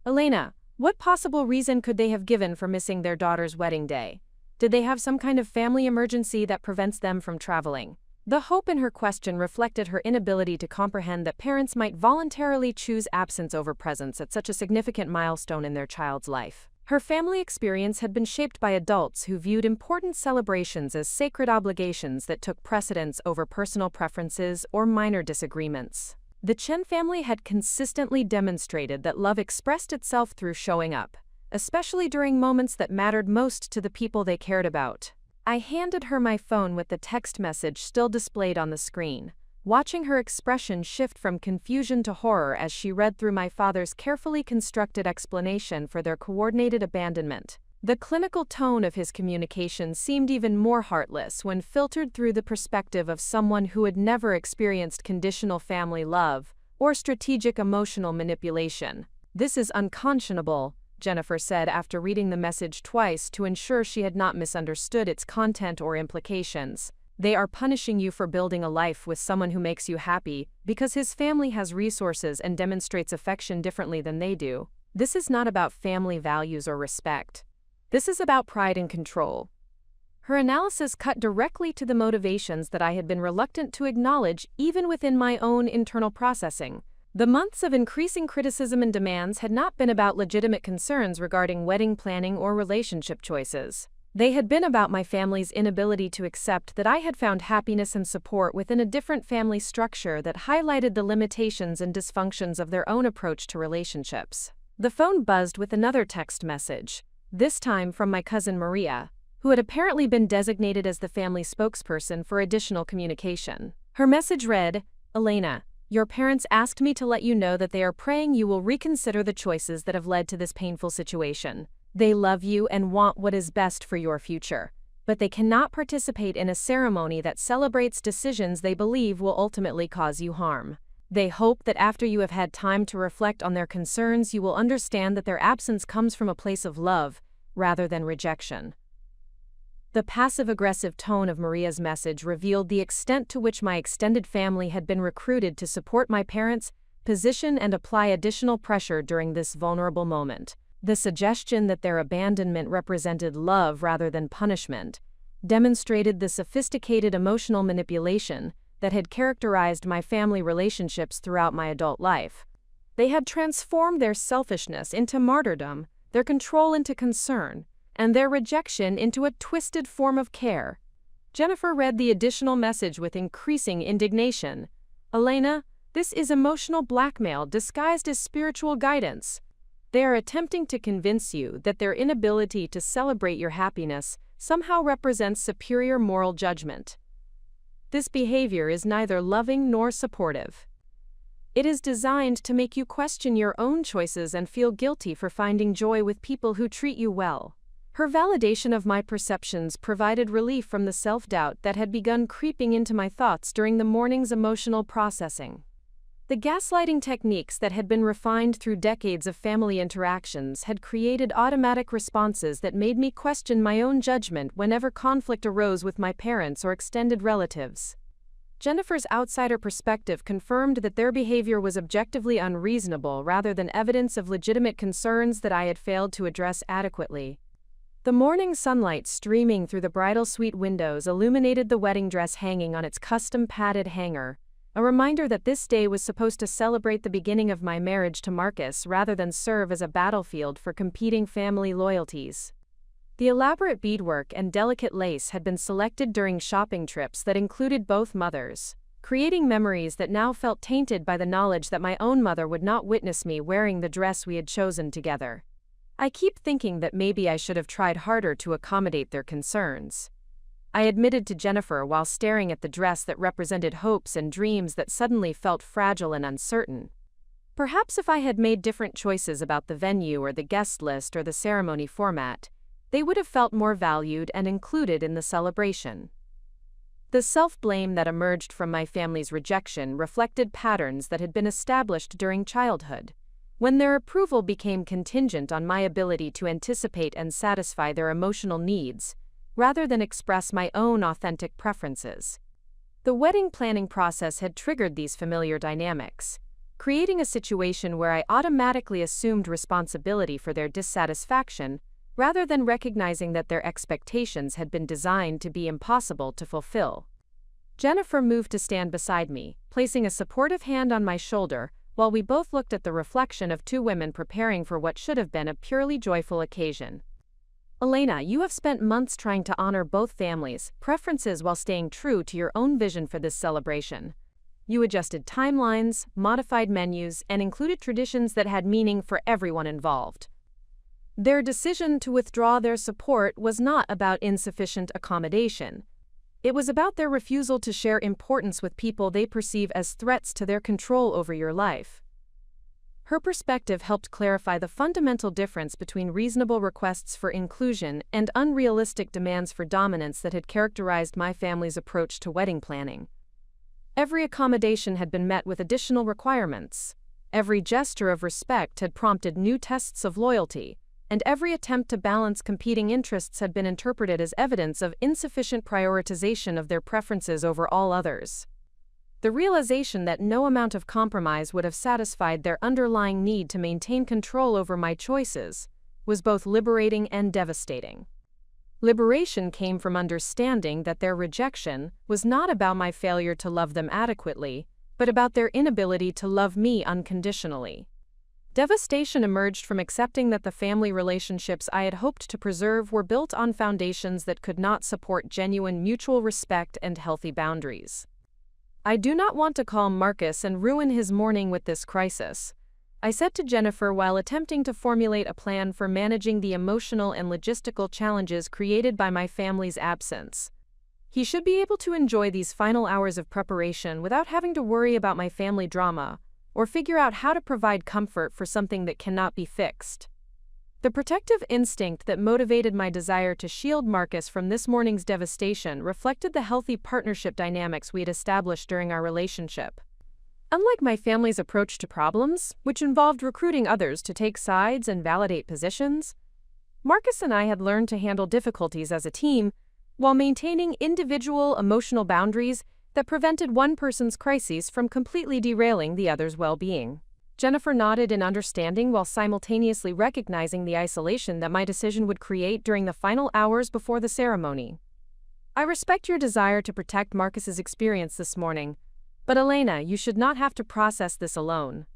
"Elena, what possible reason could they have given for missing their daughter's wedding day? Did they have some kind of family emergency that prevents them from traveling?" The hope in her question reflected her inability to comprehend that parents might voluntarily choose absence over presence at such a significant milestone in their child's life. Her family experience had been shaped by adults who viewed important celebrations as sacred obligations that took precedence over personal preferences or minor disagreements. The Chen family had consistently demonstrated that love expressed itself through showing up, especially during moments that mattered most to the people they cared about. I handed her my phone with the text message still displayed on the screen, watching her expression shift from confusion to horror as she read through my father's carefully constructed explanation for their coordinated abandonment. The clinical tone of his communication seemed even more heartless when filtered through the perspective of someone who had never experienced conditional family love or strategic emotional manipulation. "This is unconscionable," Jennifer said after reading the message twice to ensure she had not misunderstood its content or implications. "They are punishing you for building a life with someone who makes you happy because his family has resources and demonstrates affection differently than they do. This is not about family values or respect. This is about pride and control." Her analysis cut directly to the motivations that I had been reluctant to acknowledge even within my own internal processing. The months of increasing criticism and demands had not been about legitimate concerns regarding wedding planning or relationship choices. They had been about my family's inability to accept that I had found happiness and support within a different family structure that highlighted the limitations and dysfunctions of their own approach to relationships. The phone buzzed with another text message, this time from my cousin Maria, who had apparently been designated as the family spokesperson for additional communication. Her message read, "Elena, your parents asked me to let you know that they are praying you will reconsider the choices that have led to this painful situation. They love you and want what is best for your future, but they cannot participate in a ceremony that celebrates decisions they believe will ultimately cause you harm. They hope that after you have had time to reflect on their concerns, you will understand that their absence comes from a place of love rather than rejection." The passive-aggressive tone of Maria's message revealed the extent to which my extended family had been recruited to support my parents' position and apply additional pressure during this vulnerable moment. The suggestion that their abandonment represented love rather than punishment demonstrated the sophisticated emotional manipulation that had characterized my family relationships throughout my adult life. They had transformed their selfishness into martyrdom, their control into concern, and their rejection into a twisted form of care. Jennifer read the additional message with increasing indignation. "Elena, this is emotional blackmail disguised as spiritual guidance. They are attempting to convince you that their inability to celebrate your happiness somehow represents superior moral judgment. This behavior is neither loving nor supportive. It is designed to make you question your own choices and feel guilty for finding joy with people who treat you well." Her validation of my perceptions provided relief from the self-doubt that had begun creeping into my thoughts during the morning's emotional processing. The gaslighting techniques that had been refined through decades of family interactions had created automatic responses that made me question my own judgment whenever conflict arose with my parents or extended relatives. Jennifer's outsider perspective confirmed that their behavior was objectively unreasonable rather than evidence of legitimate concerns that I had failed to address adequately. The morning sunlight streaming through the bridal suite windows illuminated the wedding dress hanging on its custom padded hanger, a reminder that this day was supposed to celebrate the beginning of my marriage to Marcus rather than serve as a battlefield for competing family loyalties. The elaborate beadwork and delicate lace had been selected during shopping trips that included both mothers, creating memories that now felt tainted by the knowledge that my own mother would not witness me wearing the dress we had chosen together. I keep thinking that maybe I should have tried harder to accommodate their concerns, I admitted to Jennifer while staring at the dress that represented hopes and dreams that suddenly felt fragile and uncertain. Perhaps if I had made different choices about the venue or the guest list or the ceremony format, they would have felt more valued and included in the celebration. The self-blame that emerged from my family's rejection reflected patterns that had been established during childhood, when their approval became contingent on my ability to anticipate and satisfy their emotional needs, rather than express my own authentic preferences. The wedding planning process had triggered these familiar dynamics, creating a situation where I automatically assumed responsibility for their dissatisfaction, rather than recognizing that their expectations had been designed to be impossible to fulfill. Jennifer moved to stand beside me, placing a supportive hand on my shoulder, while we both looked at the reflection of two women preparing for what should have been a purely joyful occasion. Elena, you have spent months trying to honor both families' preferences while staying true to your own vision for this celebration. You adjusted timelines, modified menus, and included traditions that had meaning for everyone involved. Their decision to withdraw their support was not about insufficient accommodation. It was about their refusal to share importance with people they perceive as threats to their control over your life. Her perspective helped clarify the fundamental difference between reasonable requests for inclusion and unrealistic demands for dominance that had characterized my family's approach to wedding planning. Every accommodation had been met with additional requirements. Every gesture of respect had prompted new tests of loyalty, and every attempt to balance competing interests had been interpreted as evidence of insufficient prioritization of their preferences over all others. The realization that no amount of compromise would have satisfied their underlying need to maintain control over my choices was both liberating and devastating. Liberation came from understanding that their rejection was not about my failure to love them adequately, but about their inability to love me unconditionally. Devastation emerged from accepting that the family relationships I had hoped to preserve were built on foundations that could not support genuine mutual respect and healthy boundaries. "I do not want to calm Marcus and ruin his morning with this crisis," I said to Jennifer while attempting to formulate a plan for managing the emotional and logistical challenges created by my family's absence. "He should be able to enjoy these final hours of preparation without having to worry about my family drama, or figure out how to provide comfort for something that cannot be fixed." The protective instinct that motivated my desire to shield Marcus from this morning's devastation reflected the healthy partnership dynamics we had established during our relationship. Unlike my family's approach to problems, which involved recruiting others to take sides and validate positions, Marcus and I had learned to handle difficulties as a team while maintaining individual emotional boundaries that prevented one person's crises from completely derailing the other's well-being. Jennifer nodded in understanding while simultaneously recognizing the isolation that my decision would create during the final hours before the ceremony. "I respect your desire to protect Marcus's experience this morning, but Elena, you should not have to process this alone.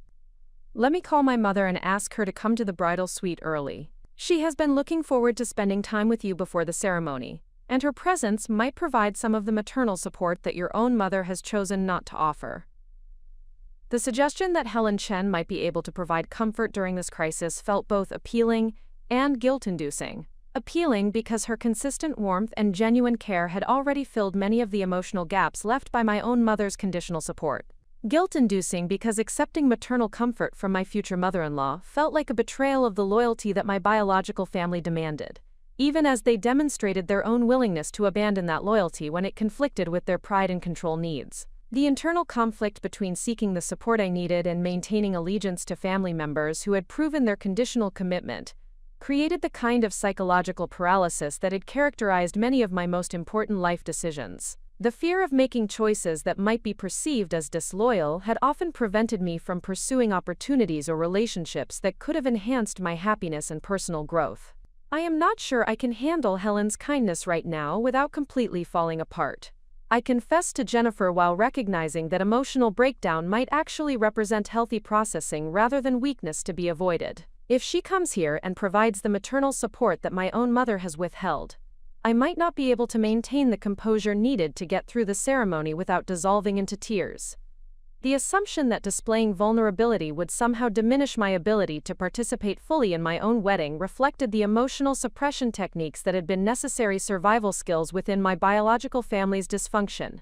Let me call my mother and ask her to come to the bridal suite early. She has been looking forward to spending time with you before the ceremony, and her presence might provide some of the maternal support that your own mother has chosen not to offer." The suggestion that Helen Chen might be able to provide comfort during this crisis felt both appealing and guilt-inducing. Appealing because her consistent warmth and genuine care had already filled many of the emotional gaps left by my own mother's conditional support. Guilt-inducing because accepting maternal comfort from my future mother-in-law felt like a betrayal of the loyalty that my biological family demanded, even as they demonstrated their own willingness to abandon that loyalty when it conflicted with their pride and control needs. The internal conflict between seeking the support I needed and maintaining allegiance to family members who had proven their conditional commitment created the kind of psychological paralysis that had characterized many of my most important life decisions. The fear of making choices that might be perceived as disloyal had often prevented me from pursuing opportunities or relationships that could have enhanced my happiness and personal growth. "I am not sure I can handle Helen's kindness right now without completely falling apart," I confessed to Jennifer while recognizing that emotional breakdown might actually represent healthy processing rather than weakness to be avoided. "If she comes here and provides the maternal support that my own mother has withheld, I might not be able to maintain the composure needed to get through the ceremony without dissolving into tears." The assumption that displaying vulnerability would somehow diminish my ability to participate fully in my own wedding reflected the emotional suppression techniques that had been necessary survival skills within my biological family's dysfunction.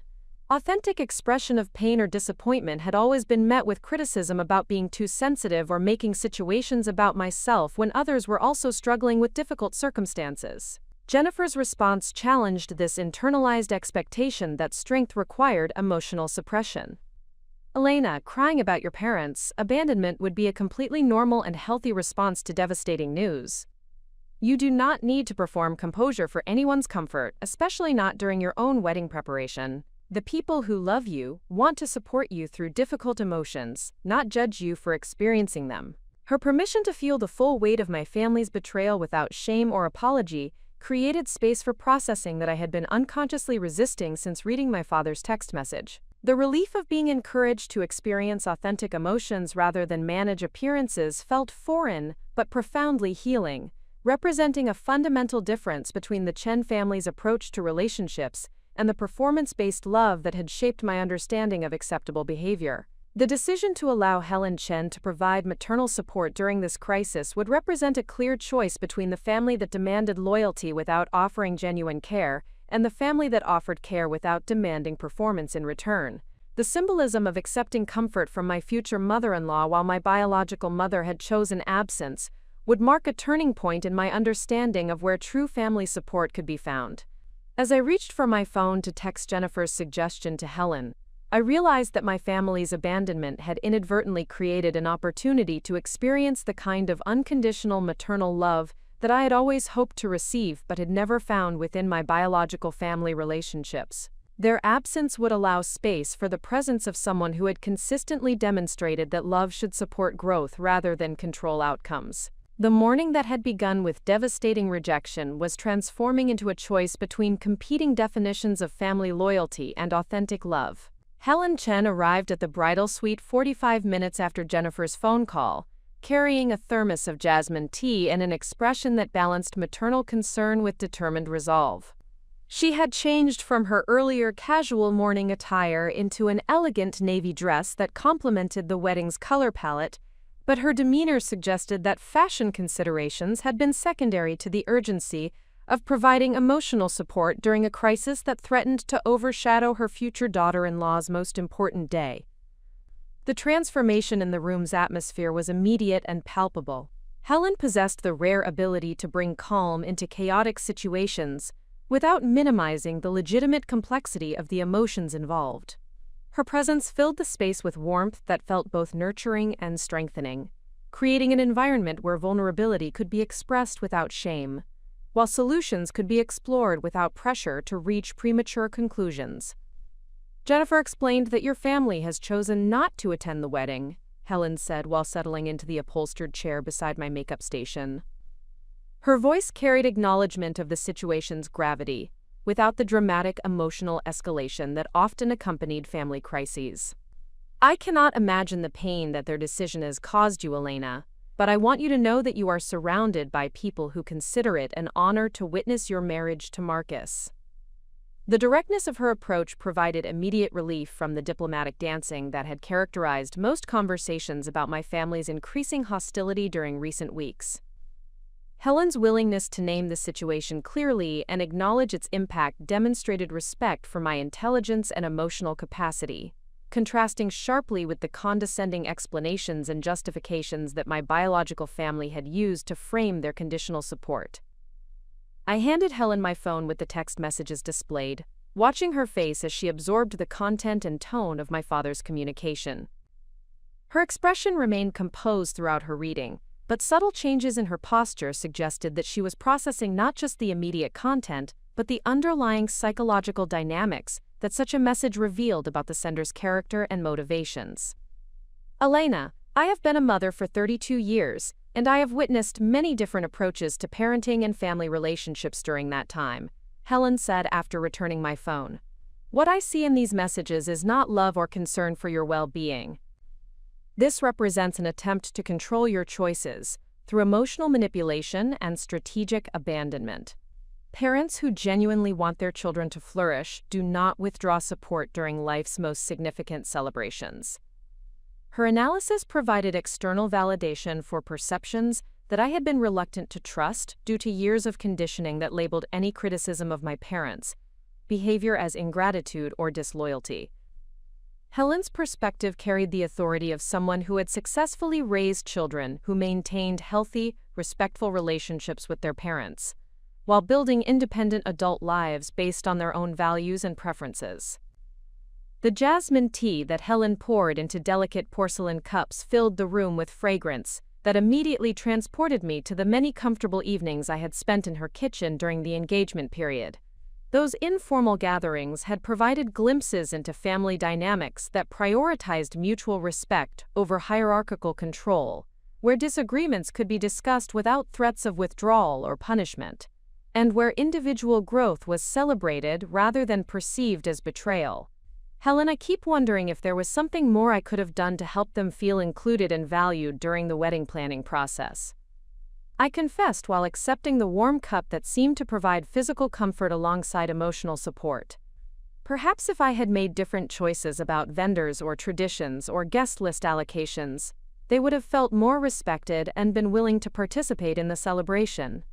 Authentic expression of pain or disappointment had always been met with criticism about being too sensitive or making situations about myself when others were also struggling with difficult circumstances. Jennifer's response challenged this internalized expectation that strength required emotional suppression. "Elena, crying about your parents' abandonment would be a completely normal and healthy response to devastating news. You do not need to perform composure for anyone's comfort, especially not during your own wedding preparation. The people who love you want to support you through difficult emotions, not judge you for experiencing them." Her permission to feel the full weight of my family's betrayal without shame or apology created space for processing that I had been unconsciously resisting since reading my father's text message. The relief of being encouraged to experience authentic emotions rather than manage appearances felt foreign but profoundly healing, representing a fundamental difference between the Chen family's approach to relationships and the performance-based love that had shaped my understanding of acceptable behavior. The decision to allow Helen Chen to provide maternal support during this crisis would represent a clear choice between the family that demanded loyalty without offering genuine care and the family that offered care without demanding performance in return. The symbolism of accepting comfort from my future mother-in-law while my biological mother had chosen absence would mark a turning point in my understanding of where true family support could be found. As I reached for my phone to text Jennifer's suggestion to Helen, I realized that my family's abandonment had inadvertently created an opportunity to experience the kind of unconditional maternal love that I had always hoped to receive but had never found within my biological family relationships. Their absence would allow space for the presence of someone who had consistently demonstrated that love should support growth rather than control outcomes. The morning that had begun with devastating rejection was transforming into a choice between competing definitions of family loyalty and authentic love. Helen Chen arrived at the bridal suite 45 minutes after Jennifer's phone call, carrying a thermos of jasmine tea and an expression that balanced maternal concern with determined resolve. She had changed from her earlier casual morning attire into an elegant navy dress that complemented the wedding's color palette, but her demeanor suggested that fashion considerations had been secondary to the urgency of providing emotional support during a crisis that threatened to overshadow her future daughter-in-law's most important day. The transformation in the room's atmosphere was immediate and palpable. Helen possessed the rare ability to bring calm into chaotic situations without minimizing the legitimate complexity of the emotions involved. Her presence filled the space with warmth that felt both nurturing and strengthening, creating an environment where vulnerability could be expressed without shame, while solutions could be explored without pressure to reach premature conclusions. "Jennifer explained that your family has chosen not to attend the wedding," Helen said while settling into the upholstered chair beside my makeup station. Her voice carried acknowledgement of the situation's gravity, without the dramatic emotional escalation that often accompanied family crises. "I cannot imagine the pain that their decision has caused you, Elena, but I want you to know that you are surrounded by people who consider it an honor to witness your marriage to Marcus." The directness of her approach provided immediate relief from the diplomatic dancing that had characterized most conversations about my family's increasing hostility during recent weeks. Helen's willingness to name the situation clearly and acknowledge its impact demonstrated respect for my intelligence and emotional capacity, contrasting sharply with the condescending explanations and justifications that my biological family had used to frame their conditional support. I handed Helen my phone with the text messages displayed, watching her face as she absorbed the content and tone of my father's communication. Her expression remained composed throughout her reading, but subtle changes in her posture suggested that she was processing not just the immediate content, but the underlying psychological dynamics that such a message revealed about the sender's character and motivations. "Elena, I have been a mother for 32 years, and I have witnessed many different approaches to parenting and family relationships during that time," Helen said after returning my phone. "What I see in these messages is not love or concern for your well-being. This represents an attempt to control your choices through emotional manipulation and strategic abandonment. Parents who genuinely want their children to flourish do not withdraw support during life's most significant celebrations." Her analysis provided external validation for perceptions that I had been reluctant to trust due to years of conditioning that labeled any criticism of my parents' behavior as ingratitude or disloyalty. Helen's perspective carried the authority of someone who had successfully raised children who maintained healthy, respectful relationships with their parents, while building independent adult lives based on their own values and preferences. The jasmine tea that Helen poured into delicate porcelain cups filled the room with fragrance that immediately transported me to the many comfortable evenings I had spent in her kitchen during the engagement period. Those informal gatherings had provided glimpses into family dynamics that prioritized mutual respect over hierarchical control, where disagreements could be discussed without threats of withdrawal or punishment, and where individual growth was celebrated rather than perceived as betrayal. "Helen, I keep wondering if there was something more I could have done to help them feel included and valued during the wedding planning process," I confessed while accepting the warm cup that seemed to provide physical comfort alongside emotional support. Perhaps if I had made different choices about vendors or traditions or guest list allocations, they would have felt more respected and been willing to participate in the celebration.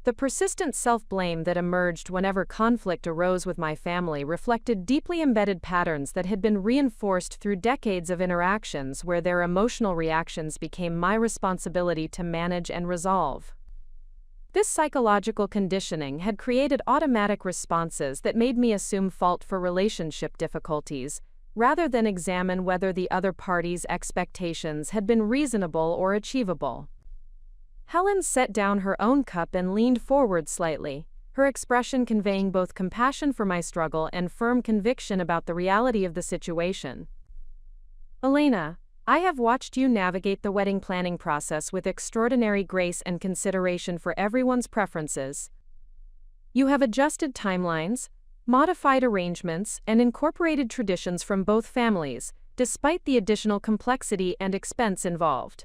The persistent self-blame that emerged whenever conflict arose with my family reflected deeply embedded patterns that had been reinforced through decades of interactions where their emotional reactions became my responsibility to manage and resolve. This psychological conditioning had created automatic responses that made me assume fault for relationship difficulties, rather than examine whether the other party's expectations had been reasonable or achievable. Helen set down her own cup and leaned forward slightly, her expression conveying both compassion for my struggle and firm conviction about the reality of the situation. Elena, I have watched you navigate the wedding planning process with extraordinary grace and consideration for everyone's preferences. You have adjusted timelines, modified arrangements, and incorporated traditions from both families, despite the additional complexity and expense involved.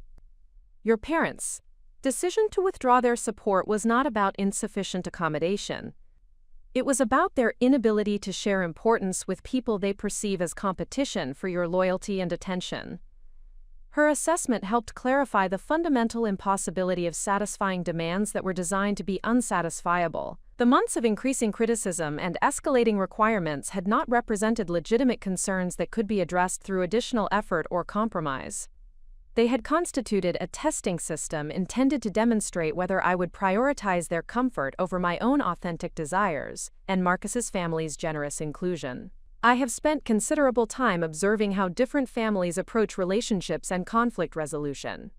Your parents' decision to withdraw their support was not about insufficient accommodation. It was about their inability to share importance with people they perceive as competition for your loyalty and attention. Her assessment helped clarify the fundamental impossibility of satisfying demands that were designed to be unsatisfiable. The months of increasing criticism and escalating requirements had not represented legitimate concerns that could be addressed through additional effort or compromise. They had constituted a testing system intended to demonstrate whether I would prioritize their comfort over my own authentic desires and Marcus's family's generous inclusion. I have spent considerable time observing how different families approach relationships and conflict resolution.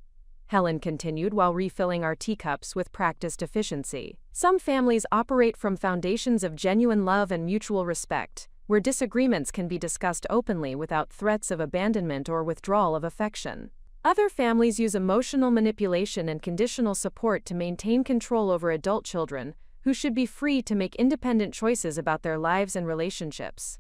Helen continued while refilling our teacups with practiced efficiency. Some families operate from foundations of genuine love and mutual respect, where disagreements can be discussed openly without threats of abandonment or withdrawal of affection. Other families use emotional manipulation and conditional support to maintain control over adult children, who should be free to make independent choices about their lives and relationships.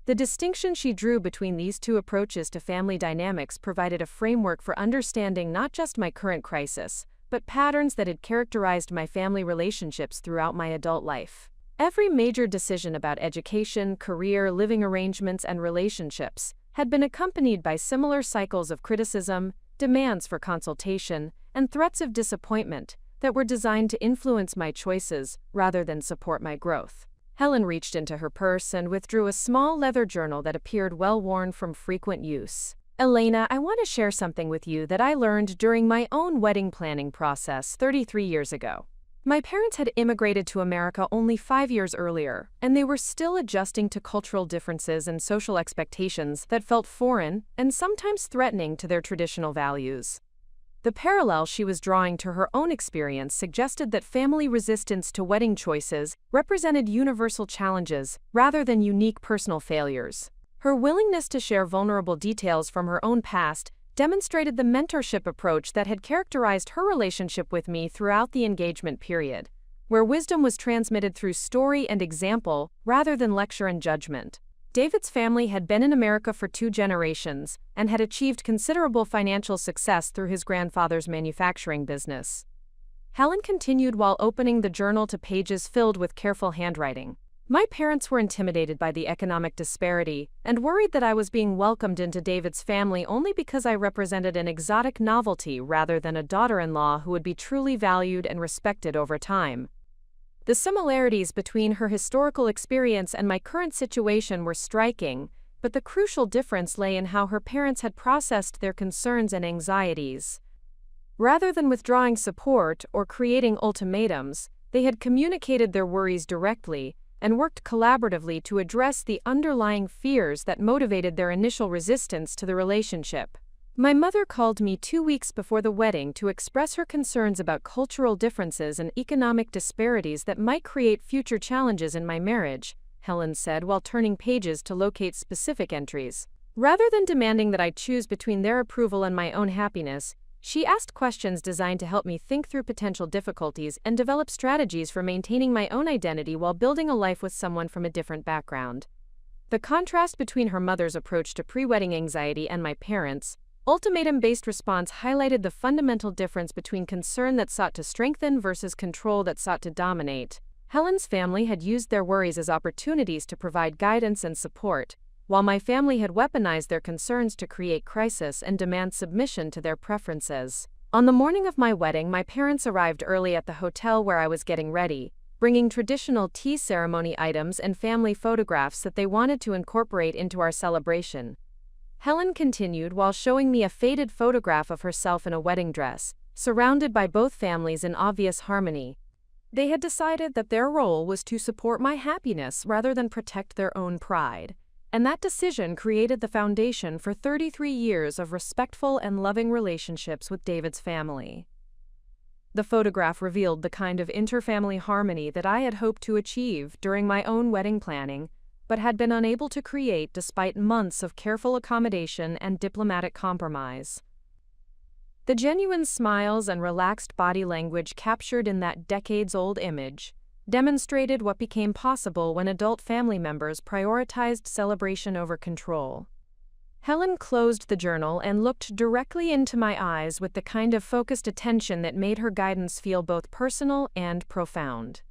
The distinction she drew between these two approaches to family dynamics provided a framework for understanding not just my current crisis, but patterns that had characterized my family relationships throughout my adult life. Every major decision about education, career, living arrangements, and relationships had been accompanied by similar cycles of criticism, demands for consultation, and threats of disappointment that were designed to influence my choices rather than support my growth. Helen reached into her purse and withdrew a small leather journal that appeared well-worn from frequent use. Elena, I want to share something with you that I learned during my own wedding planning process 33 years ago. My parents had immigrated to America only 5 years earlier, and they were still adjusting to cultural differences and social expectations that felt foreign and sometimes threatening to their traditional values. The parallel she was drawing to her own experience suggested that family resistance to wedding choices represented universal challenges rather than unique personal failures. Her willingness to share vulnerable details from her own past demonstrated the mentorship approach that had characterized her relationship with me throughout the engagement period, where wisdom was transmitted through story and example rather than lecture and judgment. David's family had been in America for 2 generations and had achieved considerable financial success through his grandfather's manufacturing business. Helen continued while opening the journal to pages filled with careful handwriting. My parents were intimidated by the economic disparity and worried that I was being welcomed into David's family only because I represented an exotic novelty rather than a daughter-in-law who would be truly valued and respected over time. The similarities between her historical experience and my current situation were striking, but the crucial difference lay in how her parents had processed their concerns and anxieties. Rather than withdrawing support or creating ultimatums, they had communicated their worries directly and worked collaboratively to address the underlying fears that motivated their initial resistance to the relationship. My mother called me 2 weeks before the wedding to express her concerns about cultural differences and economic disparities that might create future challenges in my marriage, Helen said while turning pages to locate specific entries. Rather than demanding that I choose between their approval and my own happiness, she asked questions designed to help me think through potential difficulties and develop strategies for maintaining my own identity while building a life with someone from a different background. The contrast between her mother's approach to pre-wedding anxiety and my parents' ultimatum-based response highlighted the fundamental difference between concern that sought to strengthen versus control that sought to dominate. Helen's family had used their worries as opportunities to provide guidance and support, while my family had weaponized their concerns to create crisis and demand submission to their preferences. On the morning of my wedding, my parents arrived early at the hotel where I was getting ready, bringing traditional tea ceremony items and family photographs that they wanted to incorporate into our celebration. Helen continued while showing me a faded photograph of herself in a wedding dress, surrounded by both families in obvious harmony. They had decided that their role was to support my happiness rather than protect their own pride, and that decision created the foundation for 33 years of respectful and loving relationships with David's family. The photograph revealed the kind of interfamily harmony that I had hoped to achieve during my own wedding planning, but had been unable to create despite months of careful accommodation and diplomatic compromise. The genuine smiles and relaxed body language captured in that decades-old image demonstrated what became possible when adult family members prioritized celebration over control. Helen closed the journal and looked directly into my eyes with the kind of focused attention that made her guidance feel both personal and profound.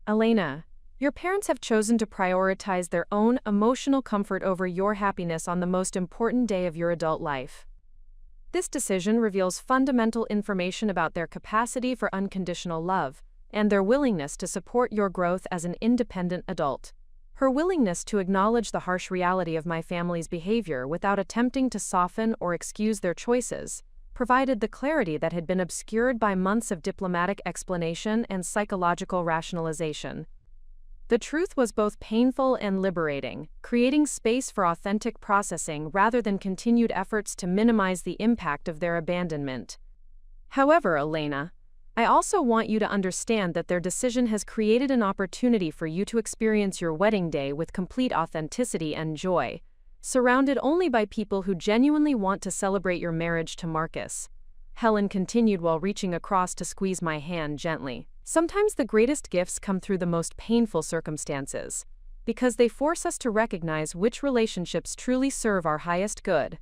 Elena, your parents have chosen to prioritize their own emotional comfort over your happiness on the most important day of your adult life. This decision reveals fundamental information about their capacity for unconditional love and their willingness to support your growth as an independent adult. Her willingness to acknowledge the harsh reality of my family's behavior without attempting to soften or excuse their choices provided the clarity that had been obscured by months of diplomatic explanation and psychological rationalization. The truth was both painful and liberating, creating space for authentic processing rather than continued efforts to minimize the impact of their abandonment. However, Elena, I also want you to understand that their decision has created an opportunity for you to experience your wedding day with complete authenticity and joy, surrounded only by people who genuinely want to celebrate your marriage to Marcus. Helen continued while reaching across to squeeze my hand gently. Sometimes the greatest gifts come through the most painful circumstances, because they force us to recognize which relationships truly serve our highest good.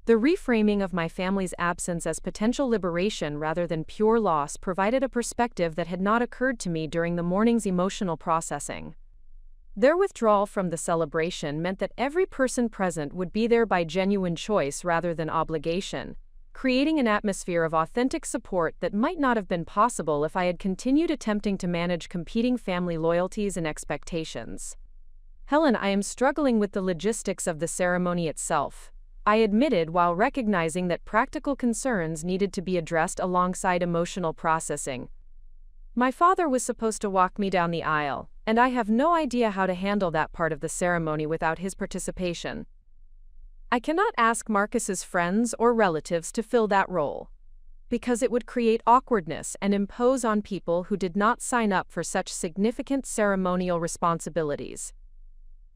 The reframing of my family's absence as potential liberation rather than pure loss provided a perspective that had not occurred to me during the morning's emotional processing. Their withdrawal from the celebration meant that every person present would be there by genuine choice rather than obligation, creating an atmosphere of authentic support that might not have been possible if I had continued attempting to manage competing family loyalties and expectations. Helen, I am struggling with the logistics of the ceremony itself, I admitted while recognizing that practical concerns needed to be addressed alongside emotional processing. My father was supposed to walk me down the aisle, and I have no idea how to handle that part of the ceremony without his participation. I cannot ask Marcus's friends or relatives to fill that role, because it would create awkwardness and impose on people who did not sign up for such significant ceremonial responsibilities.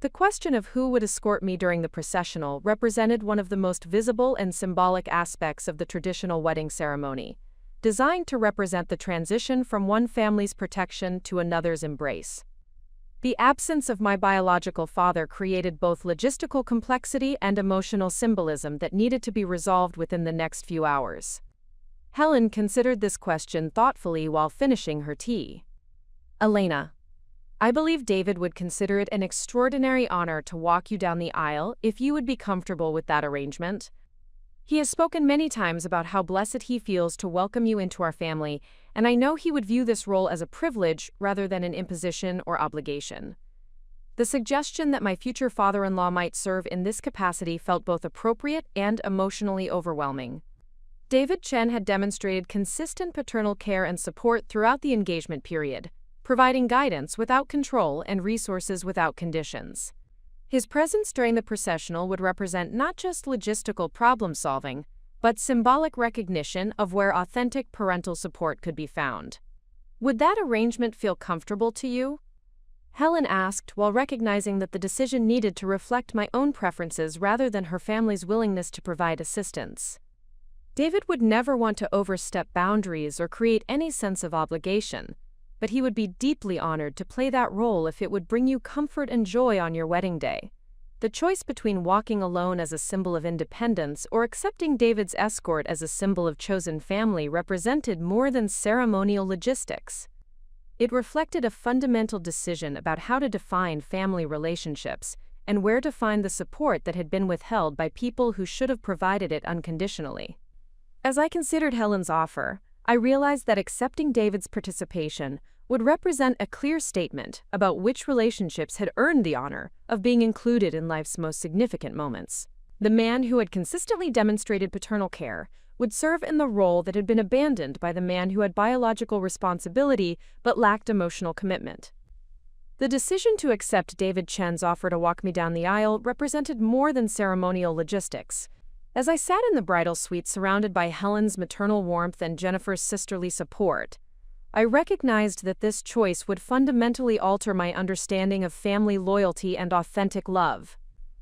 The question of who would escort me during the processional represented one of the most visible and symbolic aspects of the traditional wedding ceremony, designed to represent the transition from one family's protection to another's embrace. The absence of my biological father created both logistical complexity and emotional symbolism that needed to be resolved within the next few hours. Helen considered this question thoughtfully while finishing her tea. Elena, I believe David would consider it an extraordinary honor to walk you down the aisle if you would be comfortable with that arrangement. He has spoken many times about how blessed he feels to welcome you into our family, and I know he would view this role as a privilege rather than an imposition or obligation. The suggestion that my future father-in-law might serve in this capacity felt both appropriate and emotionally overwhelming. David Chen had demonstrated consistent paternal care and support throughout the engagement period, providing guidance without control and resources without conditions. His presence during the processional would represent not just logistical problem-solving, but symbolic recognition of where authentic parental support could be found. Would that arrangement feel comfortable to you? Helen asked while recognizing that the decision needed to reflect my own preferences rather than her family's willingness to provide assistance. David would never want to overstep boundaries or create any sense of obligation, but he would be deeply honored to play that role if it would bring you comfort and joy on your wedding day. The choice between walking alone as a symbol of independence or accepting David's escort as a symbol of chosen family represented more than ceremonial logistics. It reflected a fundamental decision about how to define family relationships and where to find the support that had been withheld by people who should have provided it unconditionally. As I considered Helen's offer, I realized that accepting David's participation would represent a clear statement about which relationships had earned the honor of being included in life's most significant moments. The man who had consistently demonstrated paternal care would serve in the role that had been abandoned by the man who had biological responsibility but lacked emotional commitment. The decision to accept David Chen's offer to walk me down the aisle represented more than ceremonial logistics. As I sat in the bridal suite surrounded by Helen's maternal warmth and Jennifer's sisterly support, I recognized that this choice would fundamentally alter my understanding of family loyalty and authentic love.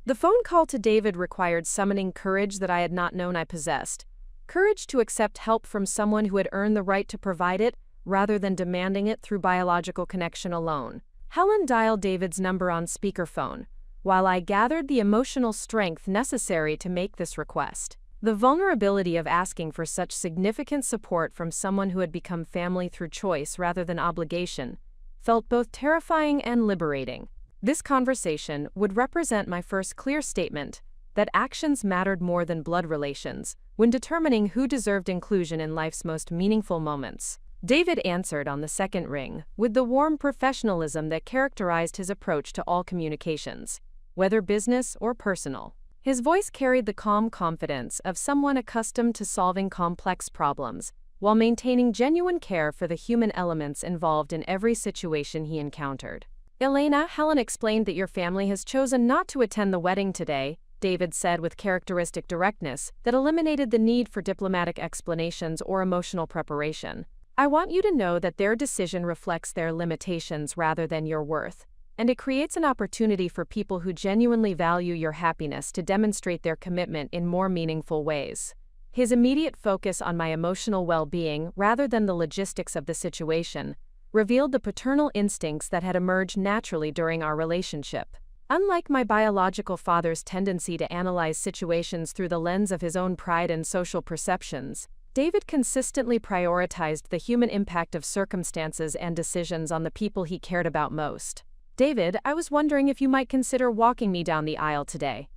The phone call to David required summoning courage that I had not known I possessed. Courage to accept help from someone who had earned the right to provide it, rather than demanding it through biological connection alone. Helen dialed David's number on speakerphone, while I gathered the emotional strength necessary to make this request. The vulnerability of asking for such significant support from someone who had become family through choice rather than obligation felt both terrifying and liberating. This conversation would represent my first clear statement that actions mattered more than blood relations when determining who deserved inclusion in life's most meaningful moments. David answered on the second ring with the warm professionalism that characterized his approach to all communications, whether business or personal. His voice carried the calm confidence of someone accustomed to solving complex problems, while maintaining genuine care for the human elements involved in every situation he encountered. "Elena, Helen explained that your family has chosen not to attend the wedding today," David said with characteristic directness that eliminated the need for diplomatic explanations or emotional preparation. "I want you to know that their decision reflects their limitations rather than your worth, and it creates an opportunity for people who genuinely value your happiness to demonstrate their commitment in more meaningful ways." His immediate focus on my emotional well-being rather than the logistics of the situation revealed the paternal instincts that had emerged naturally during our relationship. Unlike my biological father's tendency to analyze situations through the lens of his own pride and social perceptions, David consistently prioritized the human impact of circumstances and decisions on the people he cared about most. "David, I was wondering if you might consider walking me down the aisle today,"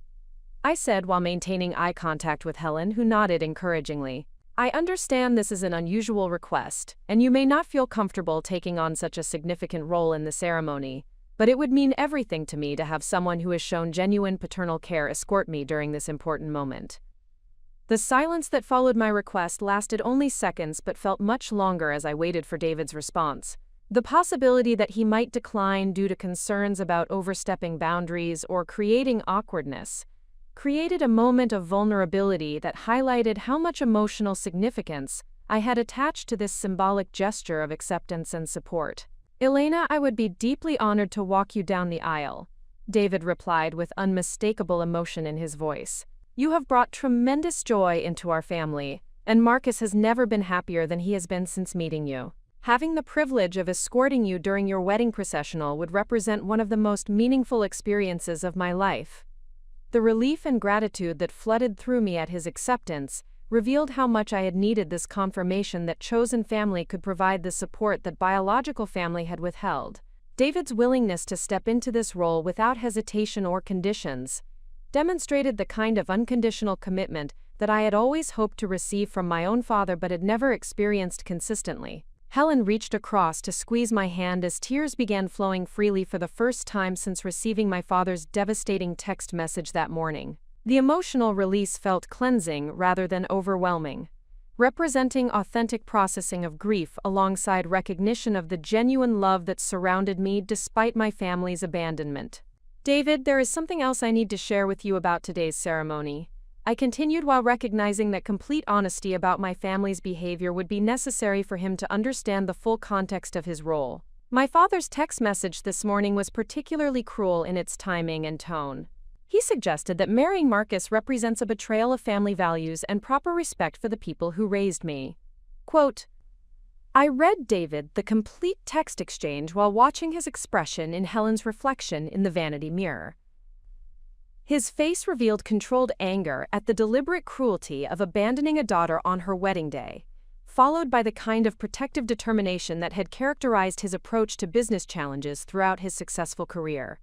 I said while maintaining eye contact with Helen, who nodded encouragingly. "I understand this is an unusual request, and you may not feel comfortable taking on such a significant role in the ceremony, but it would mean everything to me to have someone who has shown genuine paternal care escort me during this important moment." The silence that followed my request lasted only seconds but felt much longer as I waited for David's response. The possibility that he might decline due to concerns about overstepping boundaries or creating awkwardness created a moment of vulnerability that highlighted how much emotional significance I had attached to this symbolic gesture of acceptance and support. "Elena, I would be deeply honored to walk you down the aisle," David replied with unmistakable emotion in his voice. "You have brought tremendous joy into our family, and Marcus has never been happier than he has been since meeting you. Having the privilege of escorting you during your wedding processional would represent one of the most meaningful experiences of my life." The relief and gratitude that flooded through me at his acceptance revealed how much I had needed this confirmation that chosen family could provide the support that biological family had withheld. David's willingness to step into this role without hesitation or conditions demonstrated the kind of unconditional commitment that I had always hoped to receive from my own father but had never experienced consistently. Helen reached across to squeeze my hand as tears began flowing freely for the first time since receiving my father's devastating text message that morning. The emotional release felt cleansing rather than overwhelming, representing authentic processing of grief alongside recognition of the genuine love that surrounded me despite my family's abandonment. "David, there is something else I need to share with you about today's ceremony," I continued while recognizing that complete honesty about my family's behavior would be necessary for him to understand the full context of his role. "My father's text message this morning was particularly cruel in its timing and tone. He suggested that marrying Marcus represents a betrayal of family values and proper respect for the people who raised me." Quote, I read David the complete text exchange while watching his expression in Helen's reflection in the vanity mirror. His face revealed controlled anger at the deliberate cruelty of abandoning a daughter on her wedding day, followed by the kind of protective determination that had characterized his approach to business challenges throughout his successful career.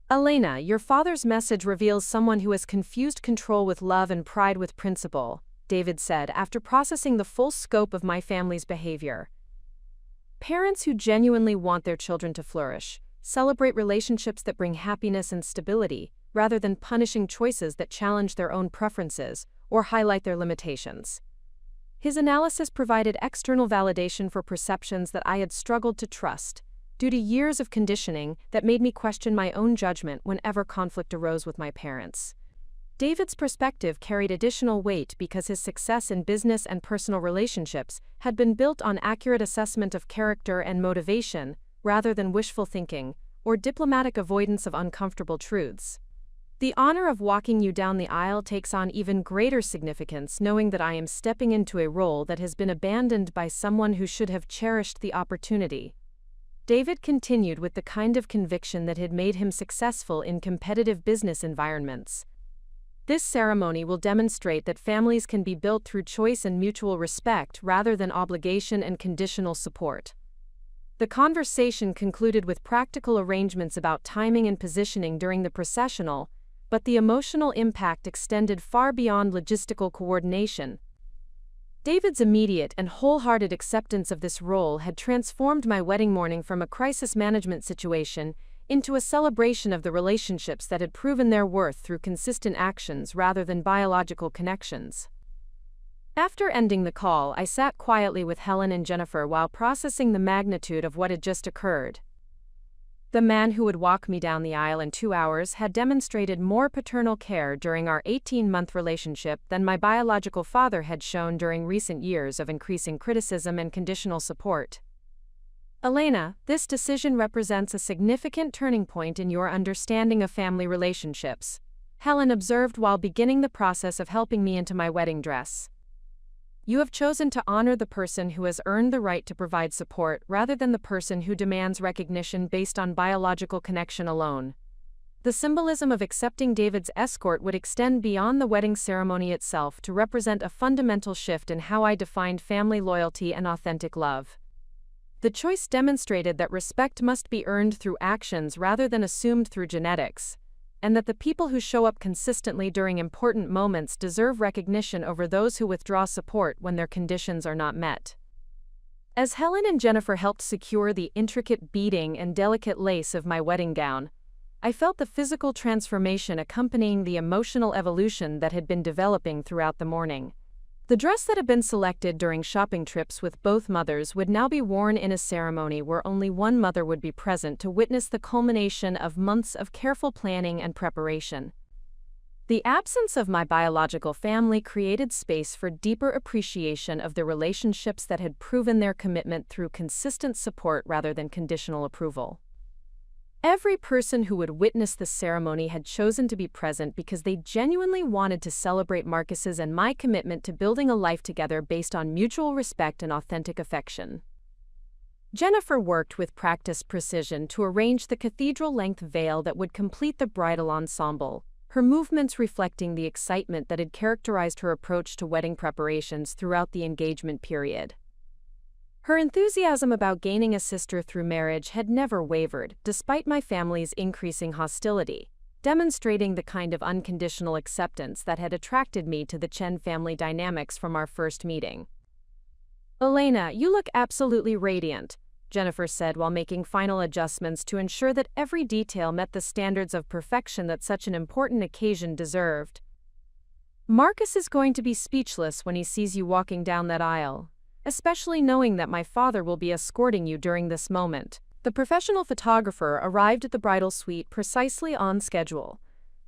"Elena, your father's message reveals someone who has confused control with love and pride with principle," David said after processing the full scope of my family's behavior. Parents who genuinely want their children to flourish celebrate relationships that bring happiness and stability, rather than punishing choices that challenge their own preferences or highlight their limitations. His analysis provided external validation for perceptions that I had struggled to trust, due to years of conditioning that made me question my own judgment whenever conflict arose with my parents. David's perspective carried additional weight because his success in business and personal relationships had been built on accurate assessment of character and motivation, rather than wishful thinking or diplomatic avoidance of uncomfortable truths. The honor of walking you down the aisle takes on even greater significance knowing that I am stepping into a role that has been abandoned by someone who should have cherished the opportunity. David continued with the kind of conviction that had made him successful in competitive business environments. This ceremony will demonstrate that families can be built through choice and mutual respect rather than obligation and conditional support. The conversation concluded with practical arrangements about timing and positioning during the processional, but the emotional impact extended far beyond logistical coordination. David's immediate and wholehearted acceptance of this role had transformed my wedding morning from a crisis management situation into a celebration of the relationships that had proven their worth through consistent actions rather than biological connections. After ending the call, I sat quietly with Helen and Jennifer while processing the magnitude of what had just occurred. The man who would walk me down the aisle in 2 hours had demonstrated more paternal care during our 18-month relationship than my biological father had shown during recent years of increasing criticism and conditional support. Elena, this decision represents a significant turning point in your understanding of family relationships, Helen observed while beginning the process of helping me into my wedding dress. You have chosen to honor the person who has earned the right to provide support rather than the person who demands recognition based on biological connection alone. The symbolism of accepting David's escort would extend beyond the wedding ceremony itself to represent a fundamental shift in how I defined family loyalty and authentic love. The choice demonstrated that respect must be earned through actions rather than assumed through genetics, and that the people who show up consistently during important moments deserve recognition over those who withdraw support when their conditions are not met. As Helen and Jennifer helped secure the intricate beading and delicate lace of my wedding gown, I felt the physical transformation accompanying the emotional evolution that had been developing throughout the morning. The dress that had been selected during shopping trips with both mothers would now be worn in a ceremony where only one mother would be present to witness the culmination of months of careful planning and preparation. The absence of my biological family created space for deeper appreciation of the relationships that had proven their commitment through consistent support rather than conditional approval. Every person who would witness the ceremony had chosen to be present because they genuinely wanted to celebrate Marcus's and my commitment to building a life together based on mutual respect and authentic affection. Jennifer worked with practiced precision to arrange the cathedral-length veil that would complete the bridal ensemble, her movements reflecting the excitement that had characterized her approach to wedding preparations throughout the engagement period. Her enthusiasm about gaining a sister through marriage had never wavered, despite my family's increasing hostility, demonstrating the kind of unconditional acceptance that had attracted me to the Chen family dynamics from our first meeting. Elena, you look absolutely radiant, Jennifer said while making final adjustments to ensure that every detail met the standards of perfection that such an important occasion deserved. Marcus is going to be speechless when he sees you walking down that aisle, especially knowing that my father will be escorting you during this moment. The professional photographer arrived at the bridal suite precisely on schedule,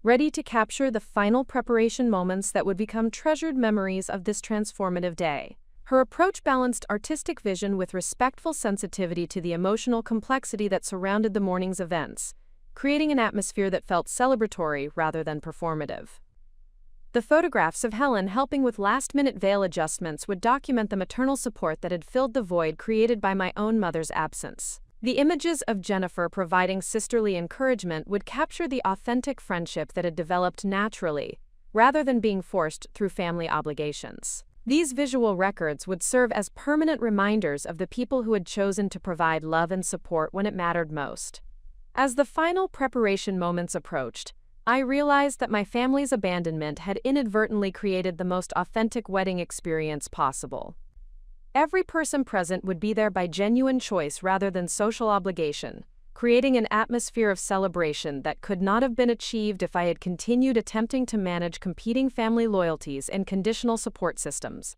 ready to capture the final preparation moments that would become treasured memories of this transformative day. Her approach balanced artistic vision with respectful sensitivity to the emotional complexity that surrounded the morning's events, creating an atmosphere that felt celebratory rather than performative. The photographs of Helen helping with last-minute veil adjustments would document the maternal support that had filled the void created by my own mother's absence. The images of Jennifer providing sisterly encouragement would capture the authentic friendship that had developed naturally, rather than being forced through family obligations. These visual records would serve as permanent reminders of the people who had chosen to provide love and support when it mattered most. As the final preparation moments approached, I realized that my family's abandonment had inadvertently created the most authentic wedding experience possible. Every person present would be there by genuine choice rather than social obligation, creating an atmosphere of celebration that could not have been achieved if I had continued attempting to manage competing family loyalties and conditional support systems.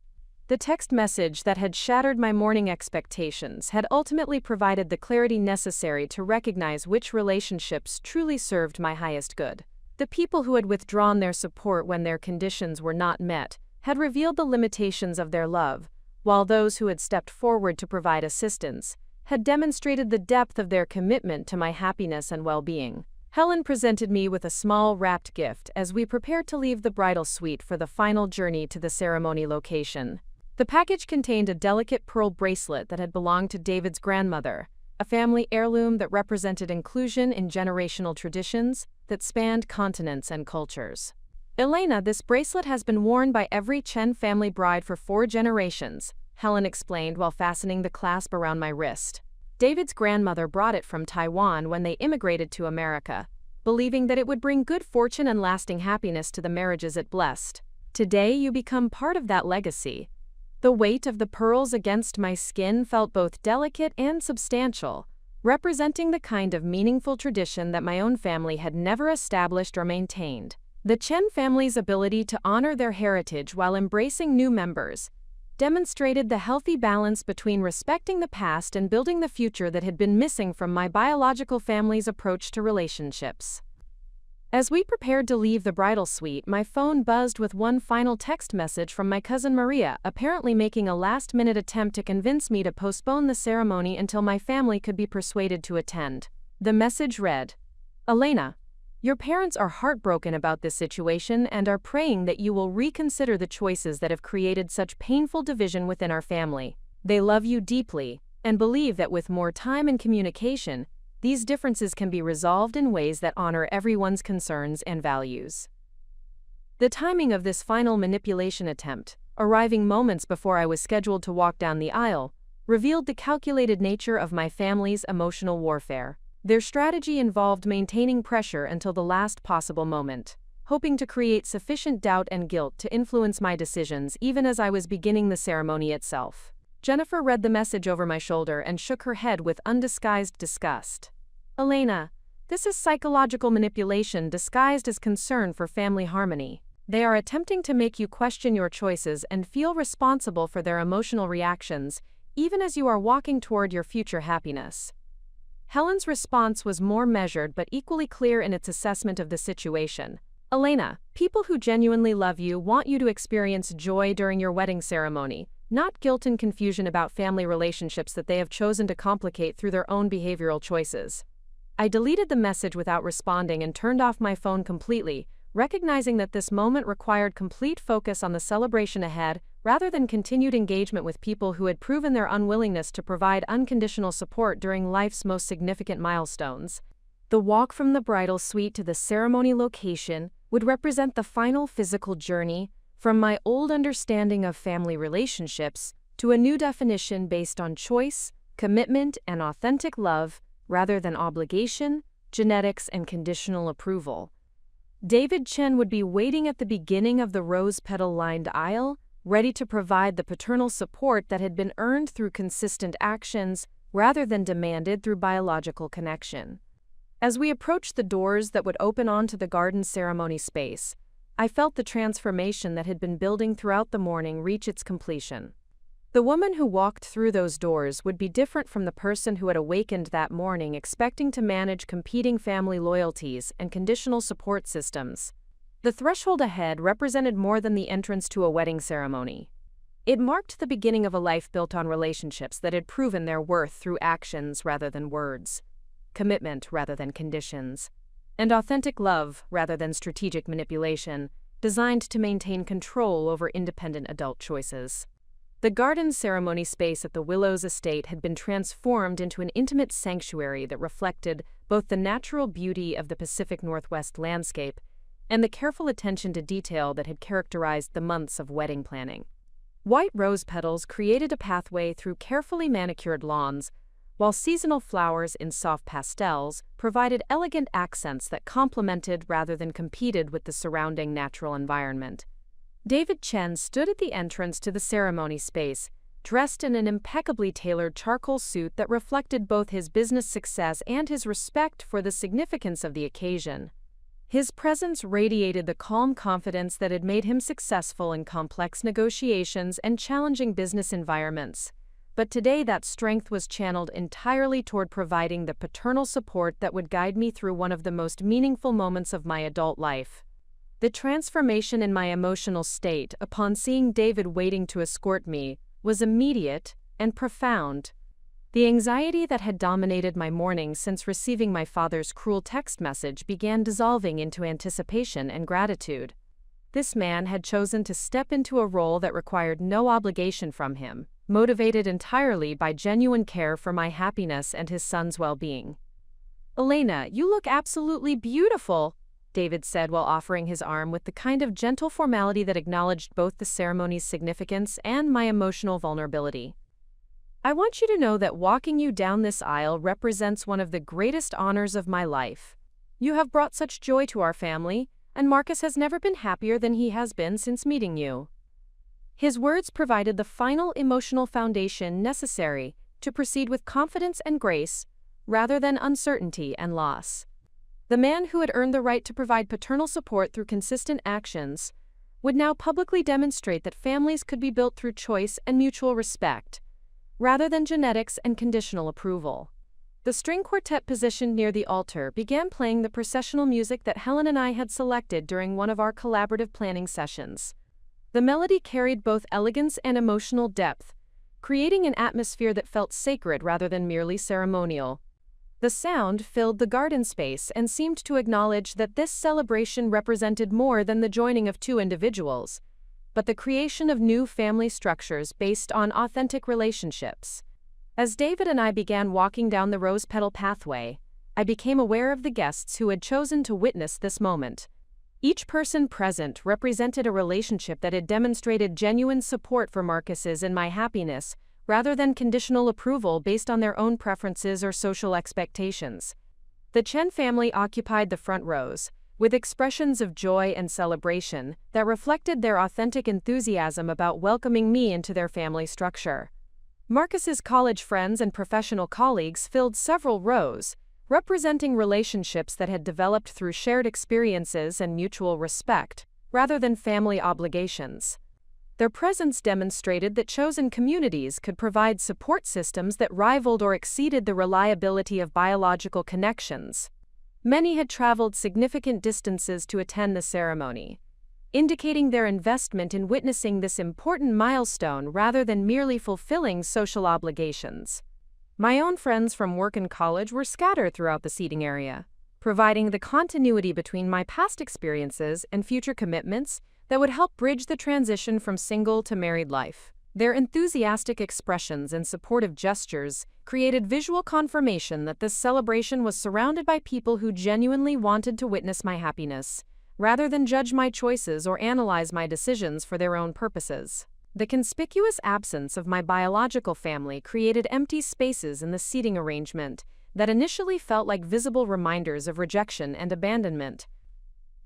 The text message that had shattered my morning expectations had ultimately provided the clarity necessary to recognize which relationships truly served my highest good. The people who had withdrawn their support when their conditions were not met had revealed the limitations of their love, while those who had stepped forward to provide assistance had demonstrated the depth of their commitment to my happiness and well-being. Helen presented me with a small wrapped gift as we prepared to leave the bridal suite for the final journey to the ceremony location. The package contained a delicate pearl bracelet that had belonged to David's grandmother, a family heirloom that represented inclusion in generational traditions that spanned continents and cultures. "Elena, this bracelet has been worn by every Chen family bride for 4 generations, Helen explained while fastening the clasp around my wrist. David's grandmother brought it from Taiwan when they immigrated to America, believing that it would bring good fortune and lasting happiness to the marriages it blessed. Today you become part of that legacy." The weight of the pearls against my skin felt both delicate and substantial, representing the kind of meaningful tradition that my own family had never established or maintained. The Chen family's ability to honor their heritage while embracing new members demonstrated the healthy balance between respecting the past and building the future that had been missing from my biological family's approach to relationships. As we prepared to leave the bridal suite, my phone buzzed with one final text message from my cousin Maria, apparently making a last-minute attempt to convince me to postpone the ceremony until my family could be persuaded to attend. The message read, "Elena, your parents are heartbroken about this situation and are praying that you will reconsider the choices that have created such painful division within our family. They love you deeply and believe that with more time and communication, these differences can be resolved in ways that honor everyone's concerns and values." The timing of this final manipulation attempt, arriving moments before I was scheduled to walk down the aisle, revealed the calculated nature of my family's emotional warfare. Their strategy involved maintaining pressure until the last possible moment, hoping to create sufficient doubt and guilt to influence my decisions even as I was beginning the ceremony itself. Jennifer read the message over my shoulder and shook her head with undisguised disgust. "Elena, this is psychological manipulation disguised as concern for family harmony. They are attempting to make you question your choices and feel responsible for their emotional reactions, even as you are walking toward your future happiness." Helen's response was more measured but equally clear in its assessment of the situation. "Elena, people who genuinely love you want you to experience joy during your wedding ceremony, not guilt and confusion about family relationships that they have chosen to complicate through their own behavioral choices." I deleted the message without responding and turned off my phone completely, recognizing that this moment required complete focus on the celebration ahead rather than continued engagement with people who had proven their unwillingness to provide unconditional support during life's most significant milestones. The walk from the bridal suite to the ceremony location would represent the final physical journey from my old understanding of family relationships to a new definition based on choice, commitment, and authentic love rather than obligation, genetics, and conditional approval. David Chen would be waiting at the beginning of the rose-petal-lined aisle, ready to provide the paternal support that had been earned through consistent actions rather than demanded through biological connection. As we approached the doors that would open onto the garden ceremony space, I felt the transformation that had been building throughout the morning reach its completion. The woman who walked through those doors would be different from the person who had awakened that morning expecting to manage competing family loyalties and conditional support systems. The threshold ahead represented more than the entrance to a wedding ceremony. It marked the beginning of a life built on relationships that had proven their worth through actions rather than words, commitment rather than conditions, and authentic love rather than strategic manipulation, designed to maintain control over independent adult choices. The garden ceremony space at the Willows estate had been transformed into an intimate sanctuary that reflected both the natural beauty of the Pacific Northwest landscape and the careful attention to detail that had characterized the months of wedding planning. White rose petals created a pathway through carefully manicured lawns, while seasonal flowers in soft pastels provided elegant accents that complemented rather than competed with the surrounding natural environment. David Chen stood at the entrance to the ceremony space, dressed in an impeccably tailored charcoal suit that reflected both his business success and his respect for the significance of the occasion. His presence radiated the calm confidence that had made him successful in complex negotiations and challenging business environments. But today that strength was channeled entirely toward providing the paternal support that would guide me through one of the most meaningful moments of my adult life. The transformation in my emotional state upon seeing David waiting to escort me was immediate and profound. The anxiety that had dominated my morning since receiving my father's cruel text message began dissolving into anticipation and gratitude. This man had chosen to step into a role that required no obligation from him, motivated entirely by genuine care for my happiness and his son's well-being. "Elena, you look absolutely beautiful," David said while offering his arm with the kind of gentle formality that acknowledged both the ceremony's significance and my emotional vulnerability. "I want you to know that walking you down this aisle represents one of the greatest honors of my life. You have brought such joy to our family, and Marcus has never been happier than he has been since meeting you." His words provided the final emotional foundation necessary to proceed with confidence and grace, rather than uncertainty and loss. The man who had earned the right to provide paternal support through consistent actions would now publicly demonstrate that families could be built through choice and mutual respect, rather than genetics and conditional approval. The string quartet positioned near the altar began playing the processional music that Helen and I had selected during one of our collaborative planning sessions. The melody carried both elegance and emotional depth, creating an atmosphere that felt sacred rather than merely ceremonial. The sound filled the garden space and seemed to acknowledge that this celebration represented more than the joining of two individuals, but the creation of new family structures based on authentic relationships. As David and I began walking down the rose-petal pathway, I became aware of the guests who had chosen to witness this moment. Each person present represented a relationship that had demonstrated genuine support for Marcus's and my happiness, rather than conditional approval based on their own preferences or social expectations. The Chen family occupied the front rows, with expressions of joy and celebration that reflected their authentic enthusiasm about welcoming me into their family structure. Marcus's college friends and professional colleagues filled several rows, representing relationships that had developed through shared experiences and mutual respect, rather than family obligations. Their presence demonstrated that chosen communities could provide support systems that rivaled or exceeded the reliability of biological connections. Many had traveled significant distances to attend the ceremony, indicating their investment in witnessing this important milestone rather than merely fulfilling social obligations. My own friends from work and college were scattered throughout the seating area, providing the continuity between my past experiences and future commitments that would help bridge the transition from single to married life. Their enthusiastic expressions and supportive gestures created visual confirmation that this celebration was surrounded by people who genuinely wanted to witness my happiness, rather than judge my choices or analyze my decisions for their own purposes. The conspicuous absence of my biological family created empty spaces in the seating arrangement that initially felt like visible reminders of rejection and abandonment.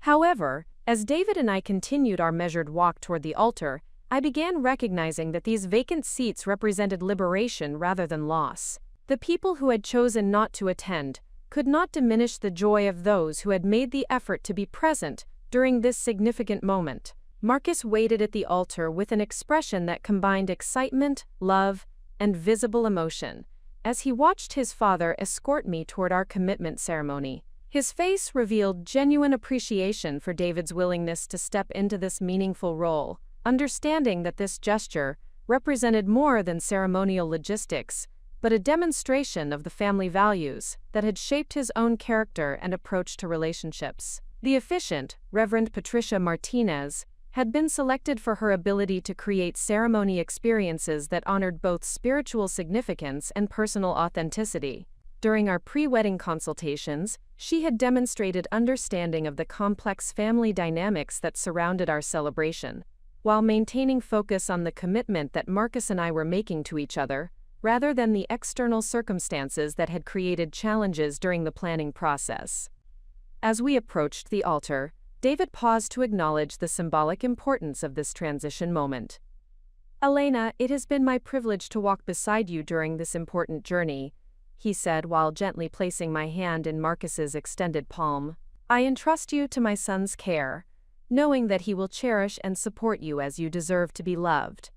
However, as David and I continued our measured walk toward the altar, I began recognizing that these vacant seats represented liberation rather than loss. The people who had chosen not to attend could not diminish the joy of those who had made the effort to be present during this significant moment. Marcus waited at the altar with an expression that combined excitement, love, and visible emotion, as he watched his father escort me toward our commitment ceremony. His face revealed genuine appreciation for David's willingness to step into this meaningful role, understanding that this gesture represented more than ceremonial logistics, but a demonstration of the family values that had shaped his own character and approach to relationships. The officiant, Reverend Patricia Martinez, had been selected for her ability to create ceremony experiences that honored both spiritual significance and personal authenticity. During our pre-wedding consultations, she had demonstrated understanding of the complex family dynamics that surrounded our celebration, while maintaining focus on the commitment that Marcus and I were making to each other. rather than the external circumstances that had created challenges during the planning process. As we approached the altar, David paused to acknowledge the symbolic importance of this transition moment. "Elena, it has been my privilege to walk beside you during this important journey," he said while gently placing my hand in Marcus's extended palm. "I entrust you to my son's care, knowing that he will cherish and support you as you deserve to be loved."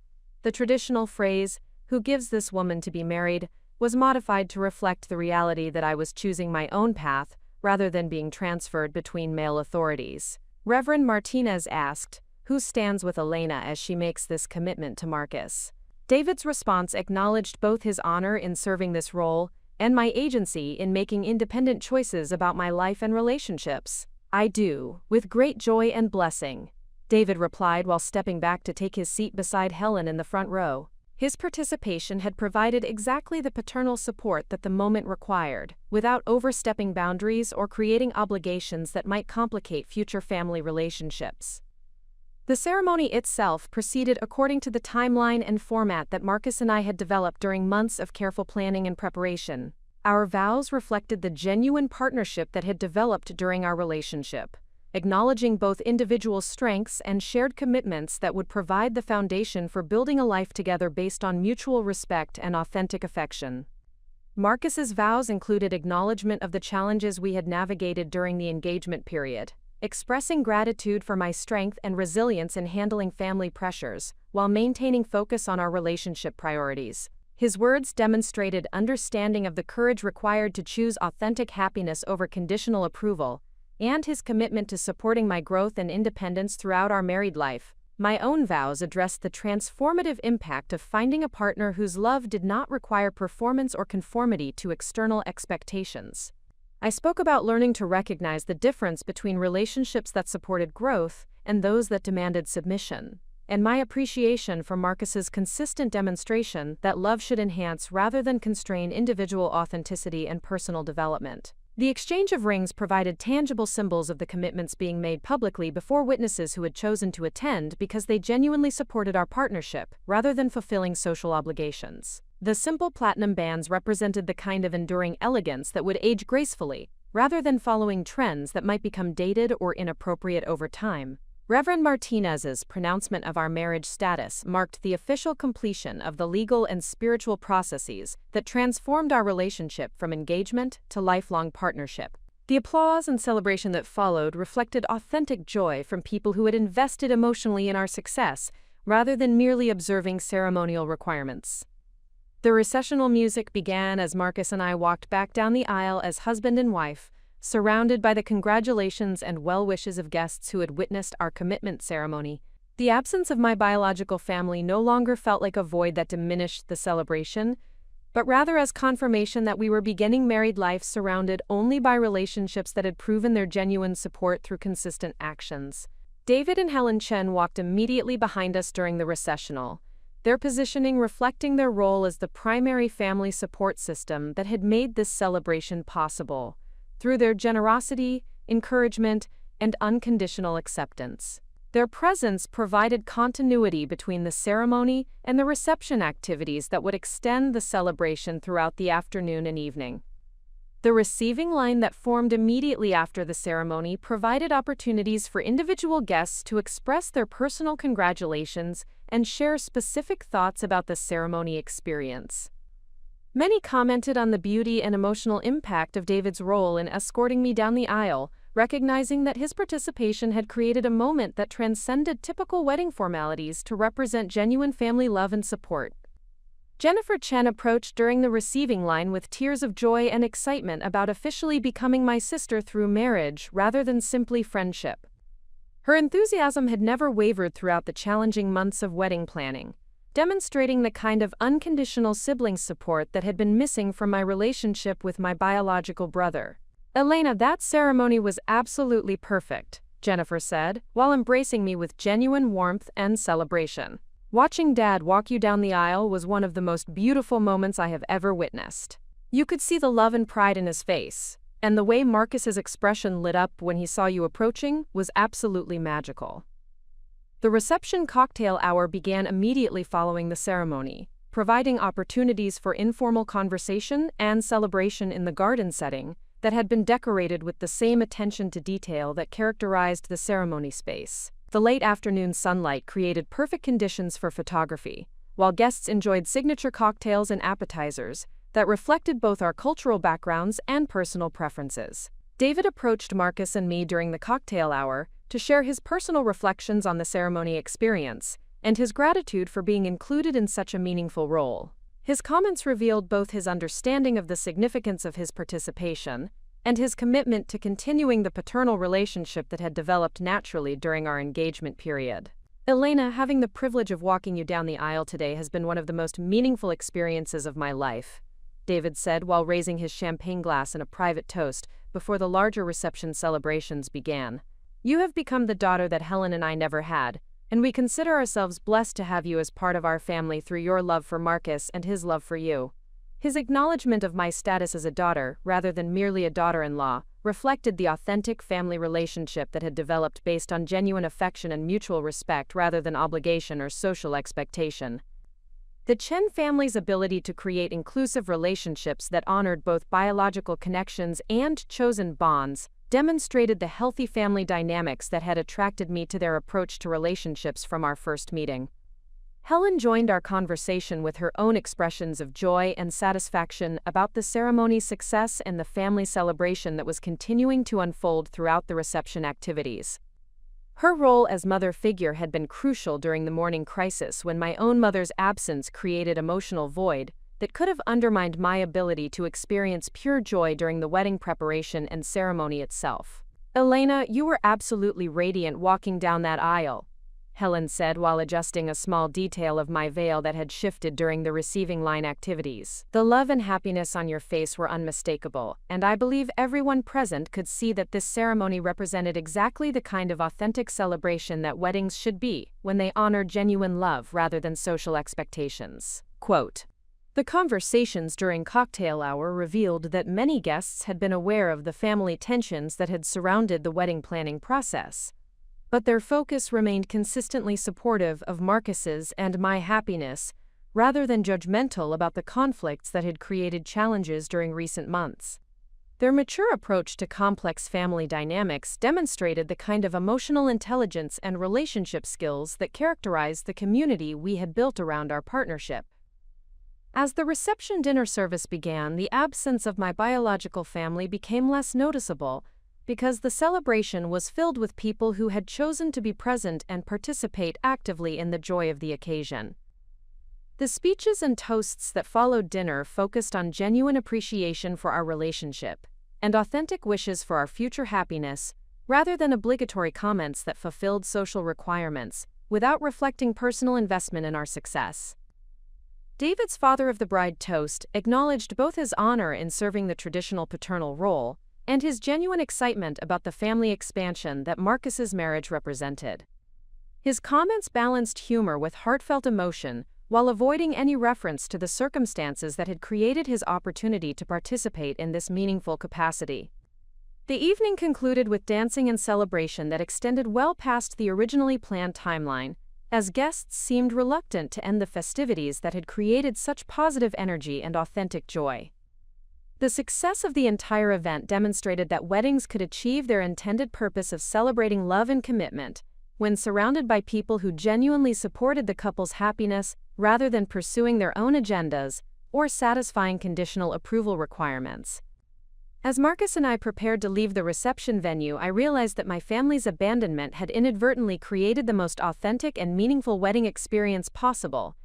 The traditional phrase, "Who gives this woman to be married?" was modified to reflect the reality that I was choosing my own path rather than being transferred between male authorities. Reverend Martinez asked, "Who stands with Elena as she makes this commitment to Marcus?" David's response acknowledged both his honor in serving this role and my agency in making independent choices about my life and relationships. "I do, with great joy and blessing," David replied while stepping back to take his seat beside Helen in the front row. His participation had provided exactly the paternal support that the moment required, without overstepping boundaries or creating obligations that might complicate future family relationships. The ceremony itself proceeded according to the timeline and format that Marcus and I had developed during months of careful planning and preparation. Our vows reflected the genuine partnership that had developed during our relationship, acknowledging both individual strengths and shared commitments that would provide the foundation for building a life together based on mutual respect and authentic affection. Marcus's vows included acknowledgement of the challenges we had navigated during the engagement period, expressing gratitude for my strength and resilience in handling family pressures, while maintaining focus on our relationship priorities. His words demonstrated understanding of the courage required to choose authentic happiness over conditional approval, and his commitment to supporting my growth and independence throughout our married life. My own vows addressed the transformative impact of finding a partner whose love did not require performance or conformity to external expectations. I spoke about learning to recognize the difference between relationships that supported growth and those that demanded submission, and my appreciation for Marcus's consistent demonstration that love should enhance rather than constrain individual authenticity and personal development. The exchange of rings provided tangible symbols of the commitments being made publicly before witnesses who had chosen to attend because they genuinely supported our partnership, rather than fulfilling social obligations. The simple platinum bands represented the kind of enduring elegance that would age gracefully, rather than following trends that might become dated or inappropriate over time. Reverend Martinez's pronouncement of our marriage status marked the official completion of the legal and spiritual processes that transformed our relationship from engagement to lifelong partnership. The applause and celebration that followed reflected authentic joy from people who had invested emotionally in our success, rather than merely observing ceremonial requirements. The recessional music began as Marcus and I walked back down the aisle as husband and wife, surrounded by the congratulations and well wishes of guests who had witnessed our commitment ceremony. The absence of my biological family no longer felt like a void that diminished the celebration, but rather as confirmation that we were beginning married life surrounded only by relationships that had proven their genuine support through consistent actions. David and Helen Chen walked immediately behind us during the recessional, their positioning reflecting their role as the primary family support system that had made this celebration possible, through their generosity, encouragement, and unconditional acceptance. Their presence provided continuity between the ceremony and the reception activities that would extend the celebration throughout the afternoon and evening. The receiving line that formed immediately after the ceremony provided opportunities for individual guests to express their personal congratulations and share specific thoughts about the ceremony experience. Many commented on the beauty and emotional impact of David's role in escorting me down the aisle, recognizing that his participation had created a moment that transcended typical wedding formalities to represent genuine family love and support. Jennifer Chen approached during the receiving line with tears of joy and excitement about officially becoming my sister through marriage rather than simply friendship. Her enthusiasm had never wavered throughout the challenging months of wedding planning, demonstrating the kind of unconditional sibling support that had been missing from my relationship with my biological brother. "Elena, that ceremony was absolutely perfect," Jennifer said, while embracing me with genuine warmth and celebration. "Watching Dad walk you down the aisle was one of the most beautiful moments I have ever witnessed. You could see the love and pride in his face, and the way Marcus's expression lit up when he saw you approaching was absolutely magical." The reception cocktail hour began immediately following the ceremony, providing opportunities for informal conversation and celebration in the garden setting that had been decorated with the same attention to detail that characterized the ceremony space. The late afternoon sunlight created perfect conditions for photography, while guests enjoyed signature cocktails and appetizers that reflected both our cultural backgrounds and personal preferences. David approached Marcus and me during the cocktail hour to share his personal reflections on the ceremony experience and his gratitude for being included in such a meaningful role. His comments revealed both his understanding of the significance of his participation and his commitment to continuing the paternal relationship that had developed naturally during our engagement period. Elena, having the privilege of walking you down the aisle today has been one of the most meaningful experiences of my life, David said while raising his champagne glass in a private toast before the larger reception celebrations began. You have become the daughter that Helen and I never had, and we consider ourselves blessed to have you as part of our family through your love for Marcus and his love for you. His acknowledgement of my status as a daughter, rather than merely a daughter-in-law, reflected the authentic family relationship that had developed based on genuine affection and mutual respect rather than obligation or social expectation. The Chen family's ability to create inclusive relationships that honored both biological connections and chosen bonds demonstrated the healthy family dynamics that had attracted me to their approach to relationships from our first meeting. Helen joined our conversation with her own expressions of joy and satisfaction about the ceremony's success and the family celebration that was continuing to unfold throughout the reception activities. Her role as mother figure had been crucial during the mourning crisis when my own mother's absence created emotional void that could have undermined my ability to experience pure joy during the wedding preparation and ceremony itself. Elena, you were absolutely radiant walking down that aisle, Helen said while adjusting a small detail of my veil that had shifted during the receiving line activities. The love and happiness on your face were unmistakable, and I believe everyone present could see that this ceremony represented exactly the kind of authentic celebration that weddings should be when they honor genuine love rather than social expectations. Quote, the conversations during cocktail hour revealed that many guests had been aware of the family tensions that had surrounded the wedding planning process, but their focus remained consistently supportive of Marcus's and my happiness, rather than judgmental about the conflicts that had created challenges during recent months. Their mature approach to complex family dynamics demonstrated the kind of emotional intelligence and relationship skills that characterized the community we had built around our partnership. As the reception dinner service began, the absence of my biological family became less noticeable because the celebration was filled with people who had chosen to be present and participate actively in the joy of the occasion. The speeches and toasts that followed dinner focused on genuine appreciation for our relationship and authentic wishes for our future happiness, rather than obligatory comments that fulfilled social requirements without reflecting personal investment in our success. David's father of the bride toast acknowledged both his honor in serving the traditional paternal role and his genuine excitement about the family expansion that Marcus's marriage represented. His comments balanced humor with heartfelt emotion while avoiding any reference to the circumstances that had created his opportunity to participate in this meaningful capacity. The evening concluded with dancing and celebration that extended well past the originally planned timeline, as guests seemed reluctant to end the festivities that had created such positive energy and authentic joy. The success of the entire event demonstrated that weddings could achieve their intended purpose of celebrating love and commitment when surrounded by people who genuinely supported the couple's happiness rather than pursuing their own agendas or satisfying conditional approval requirements. As Marcus and I prepared to leave the reception venue, I realized that my family's abandonment had inadvertently created the most authentic and meaningful wedding experience possible.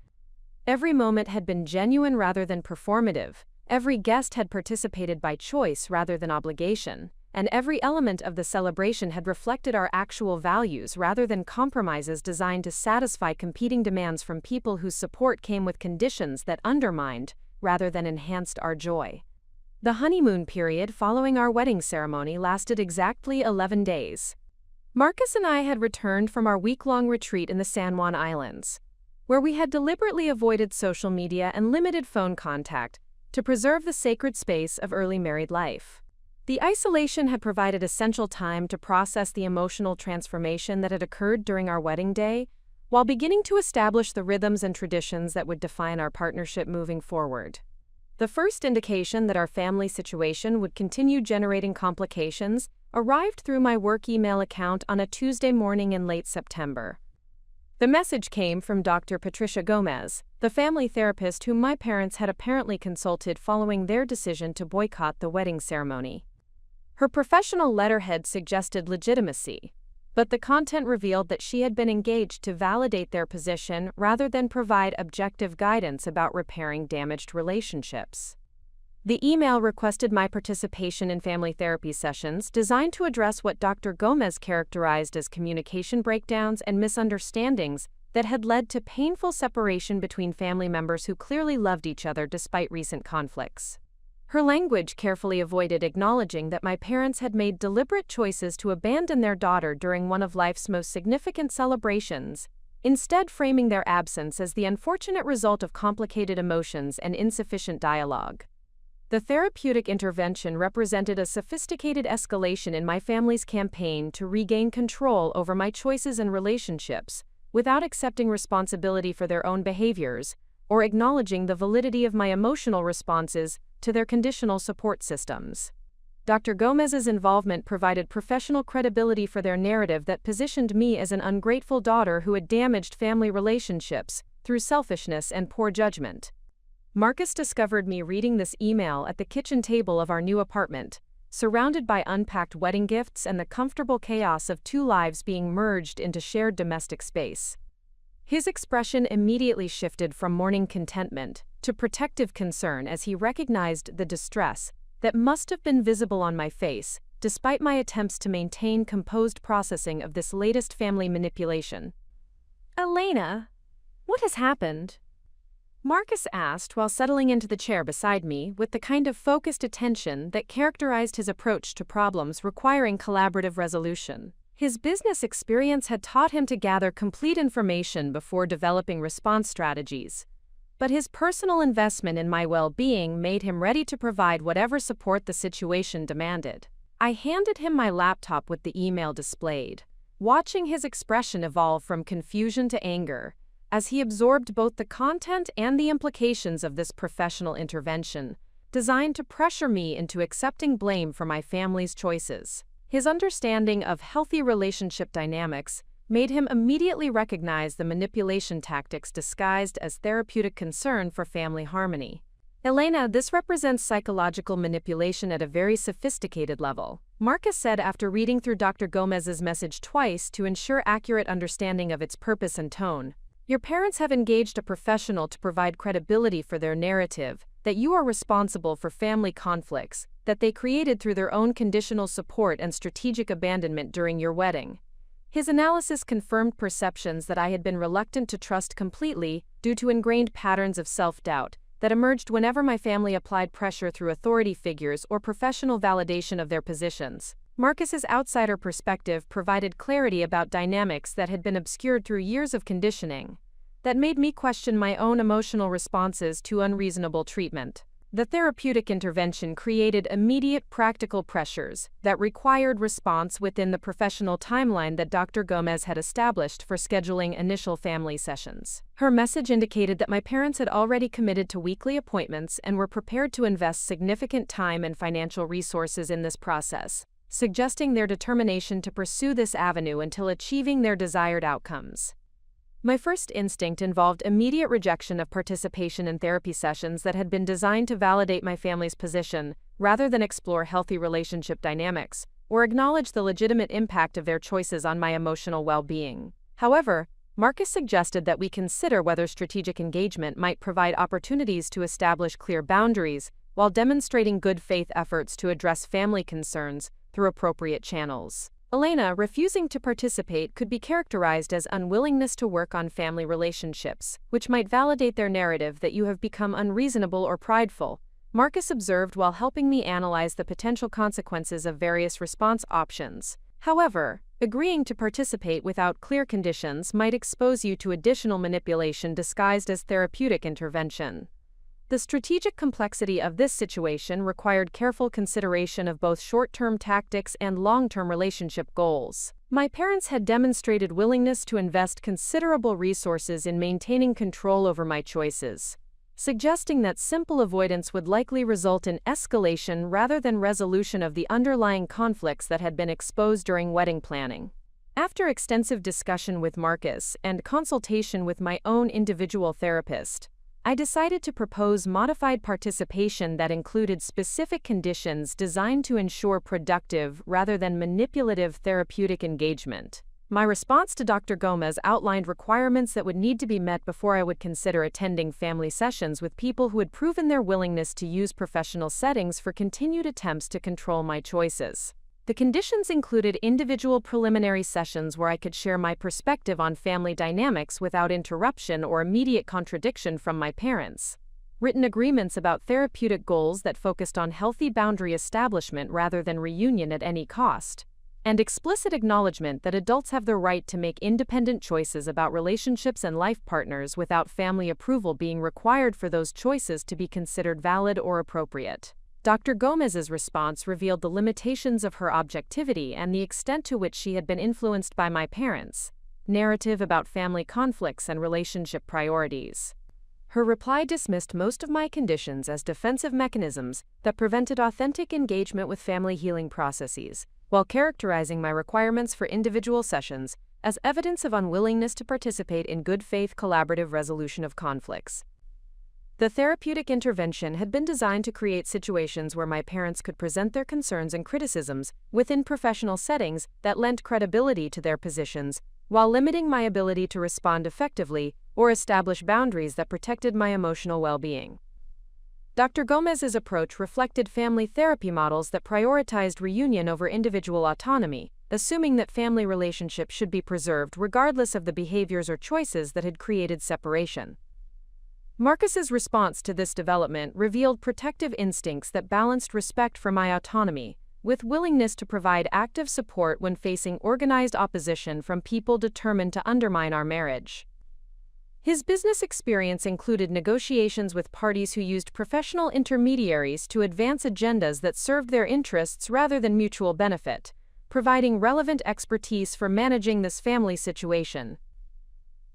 Every moment had been genuine rather than performative. Every guest had participated by choice rather than obligation, and every element of the celebration had reflected our actual values rather than compromises designed to satisfy competing demands from people whose support came with conditions that undermined rather than enhanced our joy. The honeymoon period following our wedding ceremony lasted exactly 11 days. Marcus and I had returned from our week-long retreat in the San Juan Islands, where we had deliberately avoided social media and limited phone contact to preserve the sacred space of early married life. The isolation had provided essential time to process the emotional transformation that had occurred during our wedding day, while beginning to establish the rhythms and traditions that would define our partnership moving forward. The first indication that our family situation would continue generating complications arrived through my work email account on a Tuesday morning in late September. The message came from Dr. Patricia Gomez, the family therapist whom my parents had apparently consulted following their decision to boycott the wedding ceremony. Her professional letterhead suggested legitimacy, but the content revealed that she had been engaged to validate their position rather than provide objective guidance about repairing damaged relationships. The email requested my participation in family therapy sessions designed to address what Dr. Gomez characterized as communication breakdowns and misunderstandings that had led to painful separation between family members who clearly loved each other despite recent conflicts. Her language carefully avoided acknowledging that my parents had made deliberate choices to abandon their daughter during one of life's most significant celebrations, instead framing their absence as the unfortunate result of complicated emotions and insufficient dialogue. The therapeutic intervention represented a sophisticated escalation in my family's campaign to regain control over my choices and relationships, without accepting responsibility for their own behaviors, or acknowledging the validity of my emotional responses to their conditional support systems. Dr. Gomez's involvement provided professional credibility for their narrative that positioned me as an ungrateful daughter who had damaged family relationships through selfishness and poor judgment. Marcus discovered me reading this email at the kitchen table of our new apartment, surrounded by unpacked wedding gifts and the comfortable chaos of two lives being merged into shared domestic space. His expression immediately shifted from mourning contentment to protective concern as he recognized the distress that must have been visible on my face, despite my attempts to maintain composed processing of this latest family manipulation. "Elena, what has happened?" Marcus asked while settling into the chair beside me with the kind of focused attention that characterized his approach to problems requiring collaborative resolution. His business experience had taught him to gather complete information before developing response strategies, but his personal investment in my well-being made him ready to provide whatever support the situation demanded. I handed him my laptop with the email displayed, watching his expression evolve from confusion to anger, as he absorbed both the content and the implications of this professional intervention, designed to pressure me into accepting blame for my family's choices. His understanding of healthy relationship dynamics made him immediately recognize the manipulation tactics disguised as therapeutic concern for family harmony. "Elena, this represents psychological manipulation at a very sophisticated level," Marcus said after reading through Dr. Gomez's message twice to ensure accurate understanding of its purpose and tone. "Your parents have engaged a professional to provide credibility for their narrative that you are responsible for family conflicts that they created through their own conditional support and strategic abandonment during your wedding." His analysis confirmed perceptions that I had been reluctant to trust completely due to ingrained patterns of self-doubt that emerged whenever my family applied pressure through authority figures or professional validation of their positions. Marcus's outsider perspective provided clarity about dynamics that had been obscured through years of conditioning that made me question my own emotional responses to unreasonable treatment. The therapeutic intervention created immediate practical pressures that required response within the professional timeline that Dr. Gomez had established for scheduling initial family sessions. Her message indicated that my parents had already committed to weekly appointments and were prepared to invest significant time and financial resources in this process, suggesting their determination to pursue this avenue until achieving their desired outcomes. My first instinct involved immediate rejection of participation in therapy sessions that had been designed to validate my family's position, rather than explore healthy relationship dynamics, or acknowledge the legitimate impact of their choices on my emotional well-being. However, Marcus suggested that we consider whether strategic engagement might provide opportunities to establish clear boundaries, while demonstrating good faith efforts to address family concerns through appropriate channels. "Elena, refusing to participate could be characterized as unwillingness to work on family relationships, which might validate their narrative that you have become unreasonable or prideful," Marcus observed while helping me analyze the potential consequences of various response options. However, agreeing to participate without clear conditions might expose you to additional manipulation disguised as therapeutic intervention. The strategic complexity of this situation required careful consideration of both short-term tactics and long-term relationship goals. My parents had demonstrated willingness to invest considerable resources in maintaining control over my choices, suggesting that simple avoidance would likely result in escalation rather than resolution of the underlying conflicts that had been exposed during wedding planning. After extensive discussion with Marcus and consultation with my own individual therapist, I decided to propose modified participation that included specific conditions designed to ensure productive rather than manipulative therapeutic engagement. My response to Dr. Gomez outlined requirements that would need to be met before I would consider attending family sessions with people who had proven their willingness to use professional settings for continued attempts to control my choices. The conditions included individual preliminary sessions where I could share my perspective on family dynamics without interruption or immediate contradiction from my parents, written agreements about therapeutic goals that focused on healthy boundary establishment rather than reunion at any cost, and explicit acknowledgement that adults have the right to make independent choices about relationships and life partners without family approval being required for those choices to be considered valid or appropriate. Dr. Gomez's response revealed the limitations of her objectivity and the extent to which she had been influenced by my parents' narrative about family conflicts and relationship priorities. Her reply dismissed most of my conditions as defensive mechanisms that prevented authentic engagement with family healing processes, while characterizing my requirements for individual sessions as evidence of unwillingness to participate in good faith collaborative resolution of conflicts. The therapeutic intervention had been designed to create situations where my parents could present their concerns and criticisms within professional settings that lent credibility to their positions, while limiting my ability to respond effectively or establish boundaries that protected my emotional well-being. Dr. Gomez's approach reflected family therapy models that prioritized reunion over individual autonomy, assuming that family relationships should be preserved regardless of the behaviors or choices that had created separation. Marcus's response to this development revealed protective instincts that balanced respect for my autonomy with willingness to provide active support when facing organized opposition from people determined to undermine our marriage. His business experience included negotiations with parties who used professional intermediaries to advance agendas that served their interests rather than mutual benefit, providing relevant expertise for managing this family situation.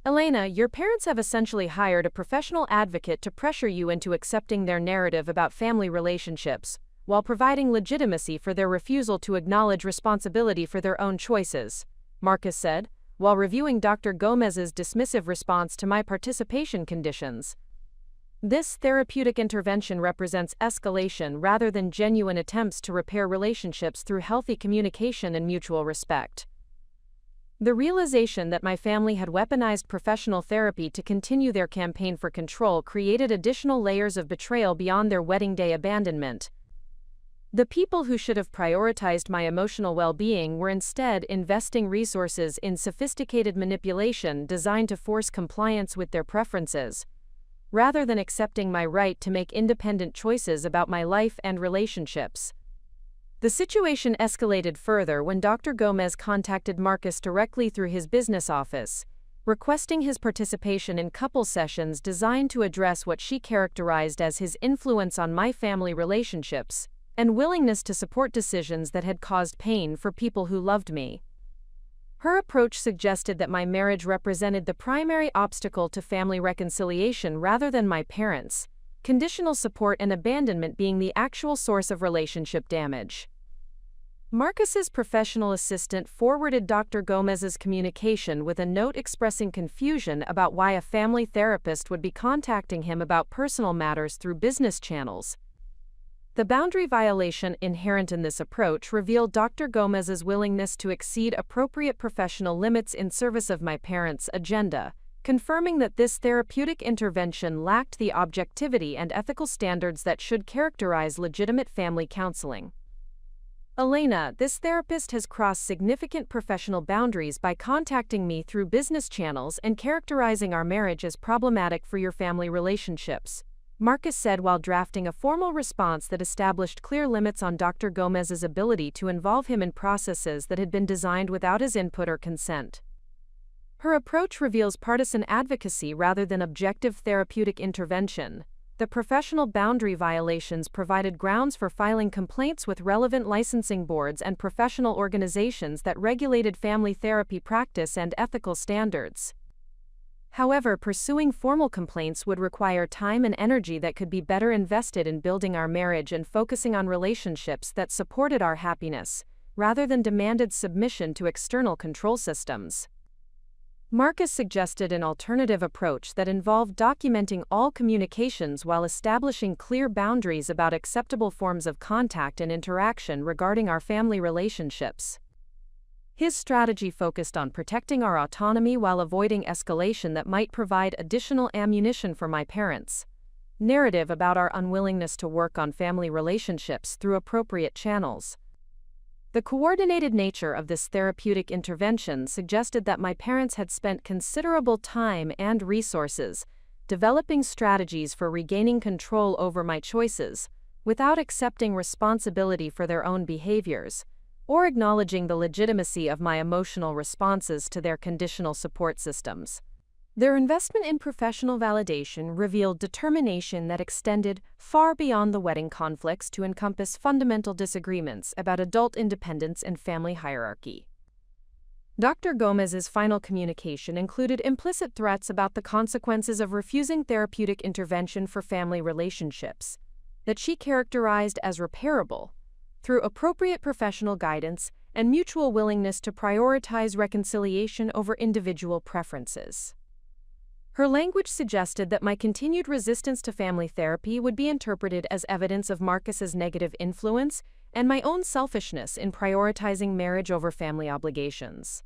Elena, your parents have essentially hired a professional advocate to pressure you into accepting their narrative about family relationships, while providing legitimacy for their refusal to acknowledge responsibility for their own choices, Marcus said, while reviewing Dr. Gomez's dismissive response to my participation conditions. This therapeutic intervention represents escalation rather than genuine attempts to repair relationships through healthy communication and mutual respect. The realization that my family had weaponized professional therapy to continue their campaign for control created additional layers of betrayal beyond their wedding day abandonment. The people who should have prioritized my emotional well-being were instead investing resources in sophisticated manipulation designed to force compliance with their preferences, rather than accepting my right to make independent choices about my life and relationships. The situation escalated further when Dr. Gomez contacted Marcus directly through his business office, requesting his participation in couple sessions designed to address what she characterized as his influence on my family relationships and willingness to support decisions that had caused pain for people who loved me. Her approach suggested that my marriage represented the primary obstacle to family reconciliation rather than my parents, conditional support and abandonment being the actual source of relationship damage. Marcus's professional assistant forwarded Dr. Gomez's communication with a note expressing confusion about why a family therapist would be contacting him about personal matters through business channels. The boundary violation inherent in this approach revealed Dr. Gomez's willingness to exceed appropriate professional limits in service of my parents' agenda, confirming that this therapeutic intervention lacked the objectivity and ethical standards that should characterize legitimate family counseling. Elena, this therapist has crossed significant professional boundaries by contacting me through business channels and characterizing our marriage as problematic for your family relationships, Marcus said while drafting a formal response that established clear limits on Dr. Gomez's ability to involve him in processes that had been designed without his input or consent. Her approach reveals partisan advocacy rather than objective therapeutic intervention, the professional boundary violations provided grounds for filing complaints with relevant licensing boards and professional organizations that regulated family therapy practice and ethical standards. However, pursuing formal complaints would require time and energy that could be better invested in building our marriage and focusing on relationships that supported our happiness, rather than demanded submission to external control systems. Marcus suggested an alternative approach that involved documenting all communications while establishing clear boundaries about acceptable forms of contact and interaction regarding our family relationships. His strategy focused on protecting our autonomy while avoiding escalation that might provide additional ammunition for my parents' narrative about our unwillingness to work on family relationships through appropriate channels. The coordinated nature of this therapeutic intervention suggested that my parents had spent considerable time and resources developing strategies for regaining control over my choices, without accepting responsibility for their own behaviors, or acknowledging the legitimacy of my emotional responses to their conditional support systems. Their investment in professional validation revealed determination that extended far beyond the wedding conflicts to encompass fundamental disagreements about adult independence and family hierarchy. Dr. Gomez's final communication included implicit threats about the consequences of refusing therapeutic intervention for family relationships, that she characterized as repairable, through appropriate professional guidance and mutual willingness to prioritize reconciliation over individual preferences. Her language suggested that my continued resistance to family therapy would be interpreted as evidence of Marcus's negative influence and my own selfishness in prioritizing marriage over family obligations.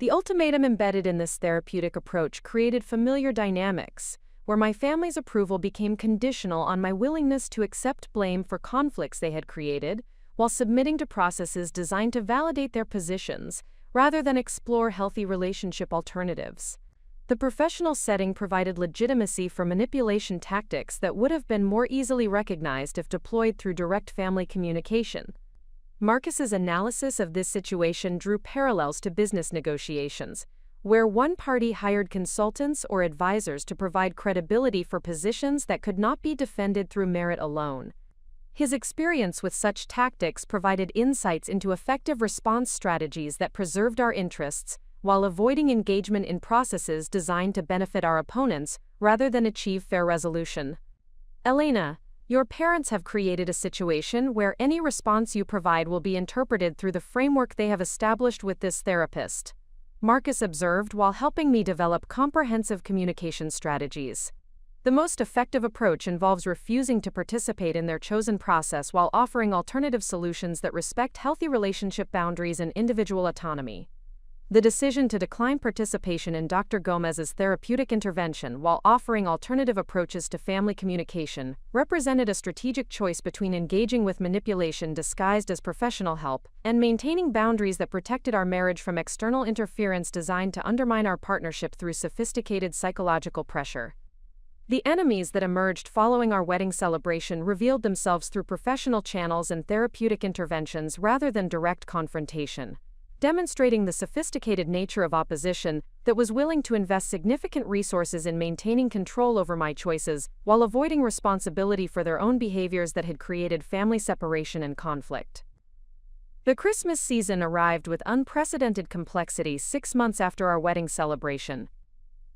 The ultimatum embedded in this therapeutic approach created familiar dynamics, where my family's approval became conditional on my willingness to accept blame for conflicts they had created, while submitting to processes designed to validate their positions, rather than explore healthy relationship alternatives. The professional setting provided legitimacy for manipulation tactics that would have been more easily recognized if deployed through direct family communication. Marcus's analysis of this situation drew parallels to business negotiations, where one party hired consultants or advisors to provide credibility for positions that could not be defended through merit alone. His experience with such tactics provided insights into effective response strategies that preserved our interests, while avoiding engagement in processes designed to benefit our opponents rather than achieve fair resolution. Elena, your parents have created a situation where any response you provide will be interpreted through the framework they have established with this therapist, Marcus observed while helping me develop comprehensive communication strategies. The most effective approach involves refusing to participate in their chosen process while offering alternative solutions that respect healthy relationship boundaries and individual autonomy. The decision to decline participation in Dr. Gomez's therapeutic intervention while offering alternative approaches to family communication represented a strategic choice between engaging with manipulation disguised as professional help and maintaining boundaries that protected our marriage from external interference designed to undermine our partnership through sophisticated psychological pressure. The enemies that emerged following our wedding celebration revealed themselves through professional channels and therapeutic interventions rather than direct confrontation, demonstrating the sophisticated nature of opposition that was willing to invest significant resources in maintaining control over my choices while avoiding responsibility for their own behaviors that had created family separation and conflict. The Christmas season arrived with unprecedented complexity 6 months after our wedding celebration.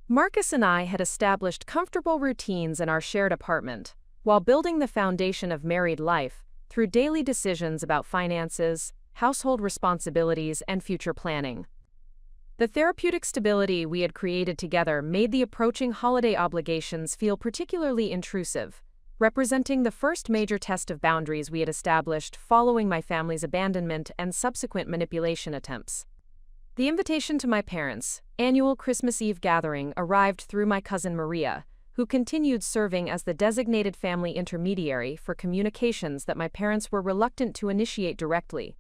Marcus and I had established comfortable routines in our shared apartment, while building the foundation of married life through daily decisions about finances, household responsibilities, and future planning. The therapeutic stability we had created together made the approaching holiday obligations feel particularly intrusive, representing the first major test of boundaries we had established following my family's abandonment and subsequent manipulation attempts. The invitation to my parents' annual Christmas Eve gathering arrived through my cousin Maria, who continued serving as the designated family intermediary for communications that my parents were reluctant to initiate directly.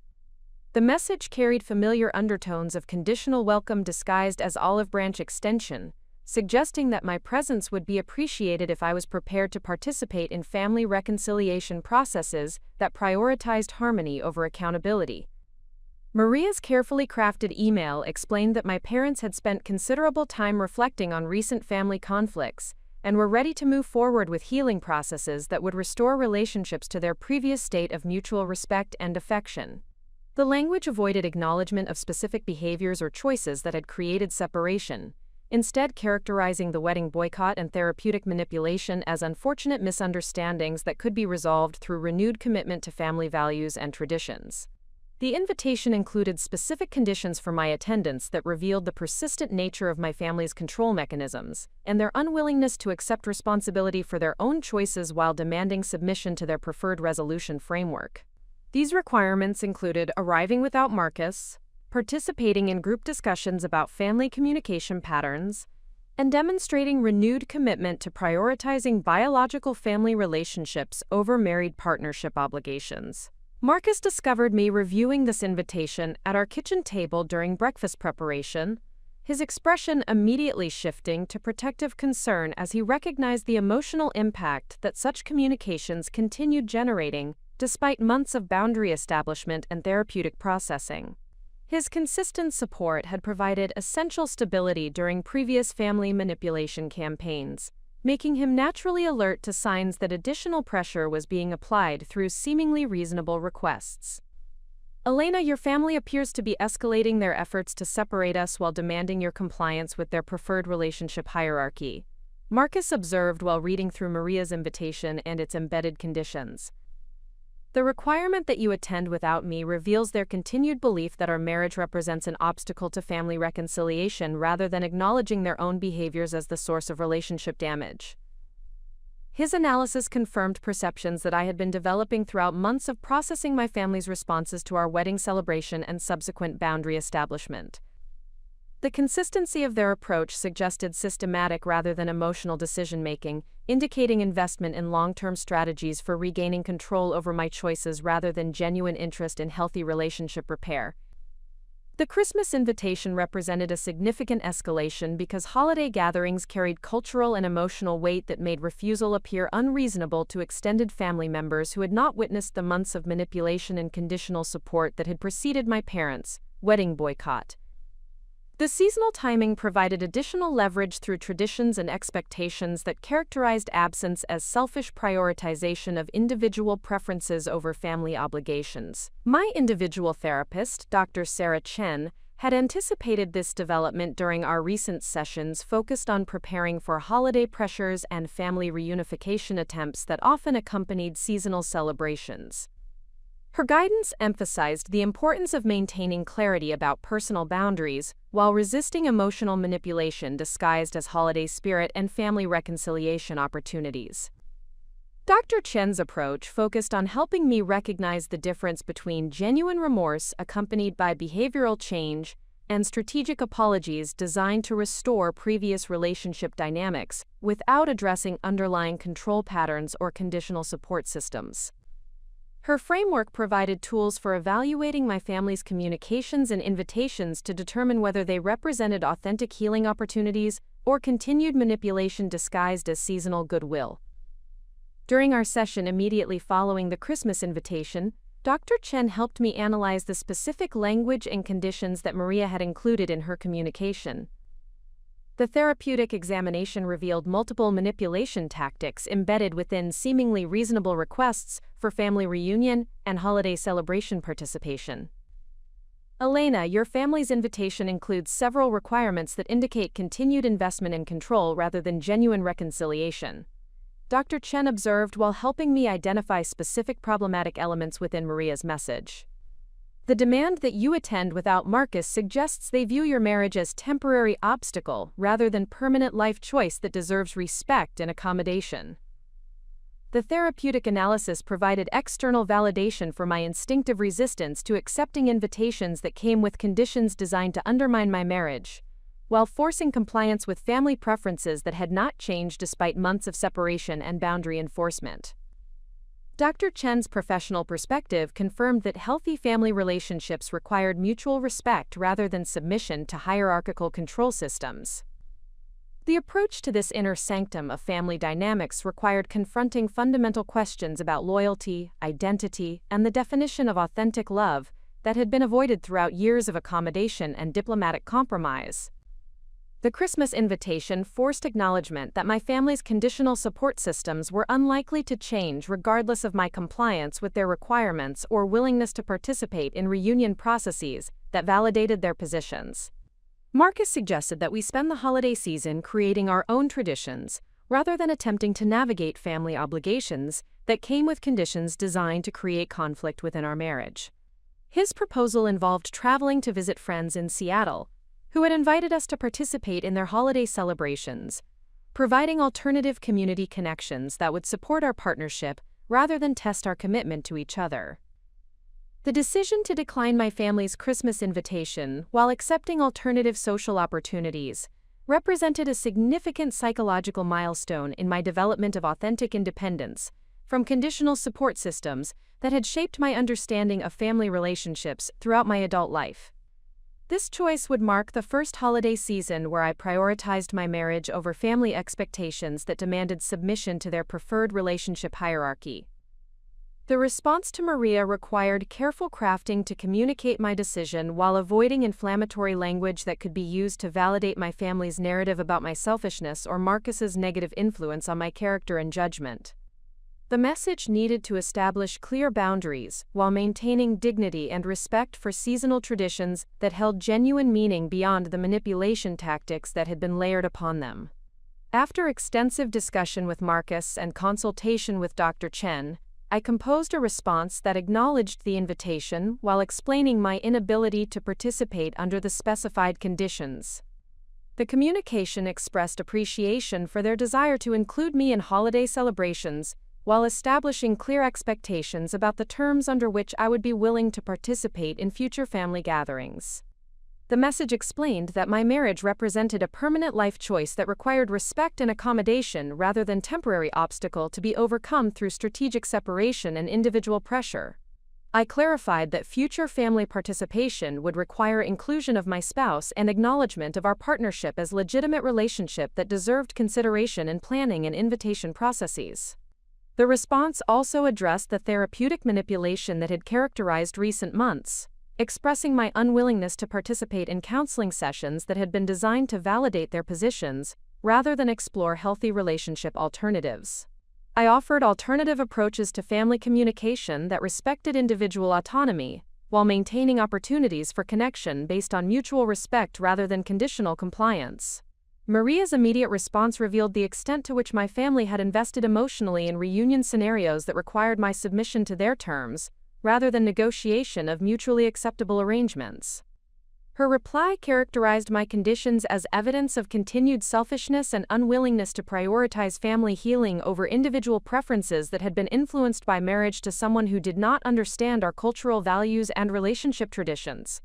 The message carried familiar undertones of conditional welcome disguised as olive branch extension, suggesting that my presence would be appreciated if I was prepared to participate in family reconciliation processes that prioritized harmony over accountability. Maria's carefully crafted email explained that my parents had spent considerable time reflecting on recent family conflicts and were ready to move forward with healing processes that would restore relationships to their previous state of mutual respect and affection. The language avoided acknowledgement of specific behaviors or choices that had created separation, instead characterizing the wedding boycott and therapeutic manipulation as unfortunate misunderstandings that could be resolved through renewed commitment to family values and traditions. The invitation included specific conditions for my attendance that revealed the persistent nature of my family's control mechanisms and their unwillingness to accept responsibility for their own choices while demanding submission to their preferred resolution framework. These requirements included arriving without Marcus, participating in group discussions about family communication patterns, and demonstrating renewed commitment to prioritizing biological family relationships over married partnership obligations. Marcus discovered me reviewing this invitation at our kitchen table during breakfast preparation, his expression immediately shifting to protective concern as he recognized the emotional impact that such communications continued generating despite months of boundary establishment and therapeutic processing. His consistent support had provided essential stability during previous family manipulation campaigns, making him naturally alert to signs that additional pressure was being applied through seemingly reasonable requests. "Elena, your family appears to be escalating their efforts to separate us while demanding your compliance with their preferred relationship hierarchy," Marcus observed while reading through Maria's invitation and its embedded conditions. "The requirement that you attend without me reveals their continued belief that our marriage represents an obstacle to family reconciliation rather than acknowledging their own behaviors as the source of relationship damage." His analysis confirmed perceptions that I had been developing throughout months of processing my family's responses to our wedding celebration and subsequent boundary establishment. The consistency of their approach suggested systematic rather than emotional decision-making, indicating investment in long-term strategies for regaining control over my choices rather than genuine interest in healthy relationship repair. The Christmas invitation represented a significant escalation because holiday gatherings carried cultural and emotional weight that made refusal appear unreasonable to extended family members who had not witnessed the months of manipulation and conditional support that had preceded my parents' wedding boycott. The seasonal timing provided additional leverage through traditions and expectations that characterized absence as selfish prioritization of individual preferences over family obligations. My individual therapist, Dr. Sarah Chen, had anticipated this development during our recent sessions focused on preparing for holiday pressures and family reunification attempts that often accompanied seasonal celebrations. Her guidance emphasized the importance of maintaining clarity about personal boundaries while resisting emotional manipulation disguised as holiday spirit and family reconciliation opportunities. Dr. Chen's approach focused on helping me recognize the difference between genuine remorse accompanied by behavioral change and strategic apologies designed to restore previous relationship dynamics without addressing underlying control patterns or conditional support systems. Her framework provided tools for evaluating my family's communications and invitations to determine whether they represented authentic healing opportunities or continued manipulation disguised as seasonal goodwill. During our session immediately following the Christmas invitation, Dr. Chen helped me analyze the specific language and conditions that Maria had included in her communication. The therapeutic examination revealed multiple manipulation tactics embedded within seemingly reasonable requests for family reunion and holiday celebration participation. "Elena, your family's invitation includes several requirements that indicate continued investment in control rather than genuine reconciliation," Dr. Chen observed while helping me identify specific problematic elements within Maria's message. "The demand that you attend without Marcus suggests they view your marriage as temporary obstacle rather than permanent life choice that deserves respect and accommodation." The therapeutic analysis provided external validation for my instinctive resistance to accepting invitations that came with conditions designed to undermine my marriage, while forcing compliance with family preferences that had not changed despite months of separation and boundary enforcement. Dr. Chen's professional perspective confirmed that healthy family relationships required mutual respect rather than submission to hierarchical control systems. The approach to this inner sanctum of family dynamics required confronting fundamental questions about loyalty, identity, and the definition of authentic love that had been avoided throughout years of accommodation and diplomatic compromise. The Christmas invitation forced acknowledgement that my family's conditional support systems were unlikely to change regardless of my compliance with their requirements or willingness to participate in reunion processes that validated their positions. Marcus suggested that we spend the holiday season creating our own traditions, rather than attempting to navigate family obligations that came with conditions designed to create conflict within our marriage. His proposal involved traveling to visit friends in Seattle, who had invited us to participate in their holiday celebrations, providing alternative community connections that would support our partnership rather than test our commitment to each other. The decision to decline my family's Christmas invitation while accepting alternative social opportunities represented a significant psychological milestone in my development of authentic independence from conditional support systems that had shaped my understanding of family relationships throughout my adult life. This choice would mark the first holiday season where I prioritized my marriage over family expectations that demanded submission to their preferred relationship hierarchy. The response to Maria required careful crafting to communicate my decision while avoiding inflammatory language that could be used to validate my family's narrative about my selfishness or Marcus's negative influence on my character and judgment. The message needed to establish clear boundaries while maintaining dignity and respect for seasonal traditions that held genuine meaning beyond the manipulation tactics that had been layered upon them. After extensive discussion with Marcus and consultation with Dr. Chen, I composed a response that acknowledged the invitation while explaining my inability to participate under the specified conditions. The communication expressed appreciation for their desire to include me in holiday celebrations, while establishing clear expectations about the terms under which I would be willing to participate in future family gatherings. The message explained that my marriage represented a permanent life choice that required respect and accommodation rather than temporary obstacle to be overcome through strategic separation and individual pressure. I clarified that future family participation would require inclusion of my spouse and acknowledgement of our partnership as legitimate relationship that deserved consideration in planning and invitation processes. The response also addressed the therapeutic manipulation that had characterized recent months, expressing my unwillingness to participate in counseling sessions that had been designed to validate their positions, rather than explore healthy relationship alternatives. I offered alternative approaches to family communication that respected individual autonomy, while maintaining opportunities for connection based on mutual respect rather than conditional compliance. Maria's immediate response revealed the extent to which my family had invested emotionally in reunion scenarios that required my submission to their terms, rather than negotiation of mutually acceptable arrangements. Her reply characterized my conditions as evidence of continued selfishness and unwillingness to prioritize family healing over individual preferences that had been influenced by marriage to someone who did not understand our cultural values and relationship traditions.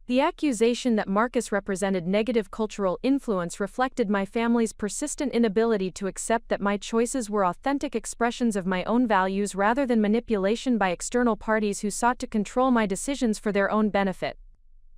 The accusation that Marcus represented negative cultural influence reflected my family's persistent inability to accept that my choices were authentic expressions of my own values rather than manipulation by external parties who sought to control my decisions for their own benefit.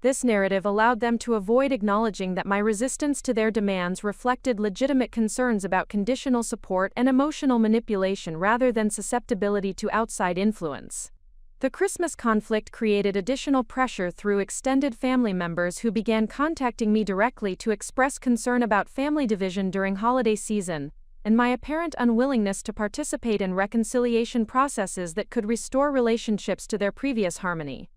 This narrative allowed them to avoid acknowledging that my resistance to their demands reflected legitimate concerns about conditional support and emotional manipulation rather than susceptibility to outside influence. The Christmas conflict created additional pressure through extended family members who began contacting me directly to express concern about family division during holiday season, and my apparent unwillingness to participate in reconciliation processes that could restore relationships to their previous harmony.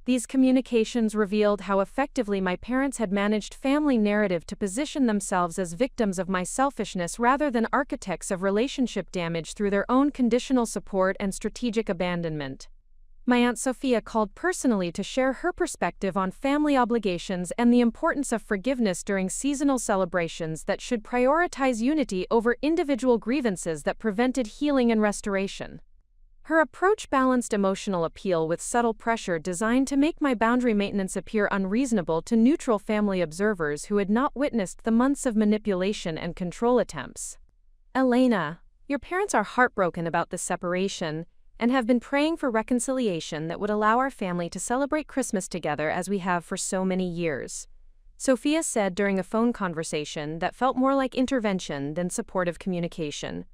These communications revealed how effectively my parents had managed family narrative to position themselves as victims of my selfishness rather than architects of relationship damage through their own conditional support and strategic abandonment. My Aunt Sophia called personally to share her perspective on family obligations and the importance of forgiveness during seasonal celebrations that should prioritize unity over individual grievances that prevented healing and restoration. Her approach balanced emotional appeal with subtle pressure designed to make my boundary maintenance appear unreasonable to neutral family observers who had not witnessed the months of manipulation and control attempts. Elena, your parents are heartbroken about this separation and have been praying for reconciliation that would allow our family to celebrate Christmas together as we have for so many years, Sophia said during a phone conversation that felt more like intervention than supportive communication.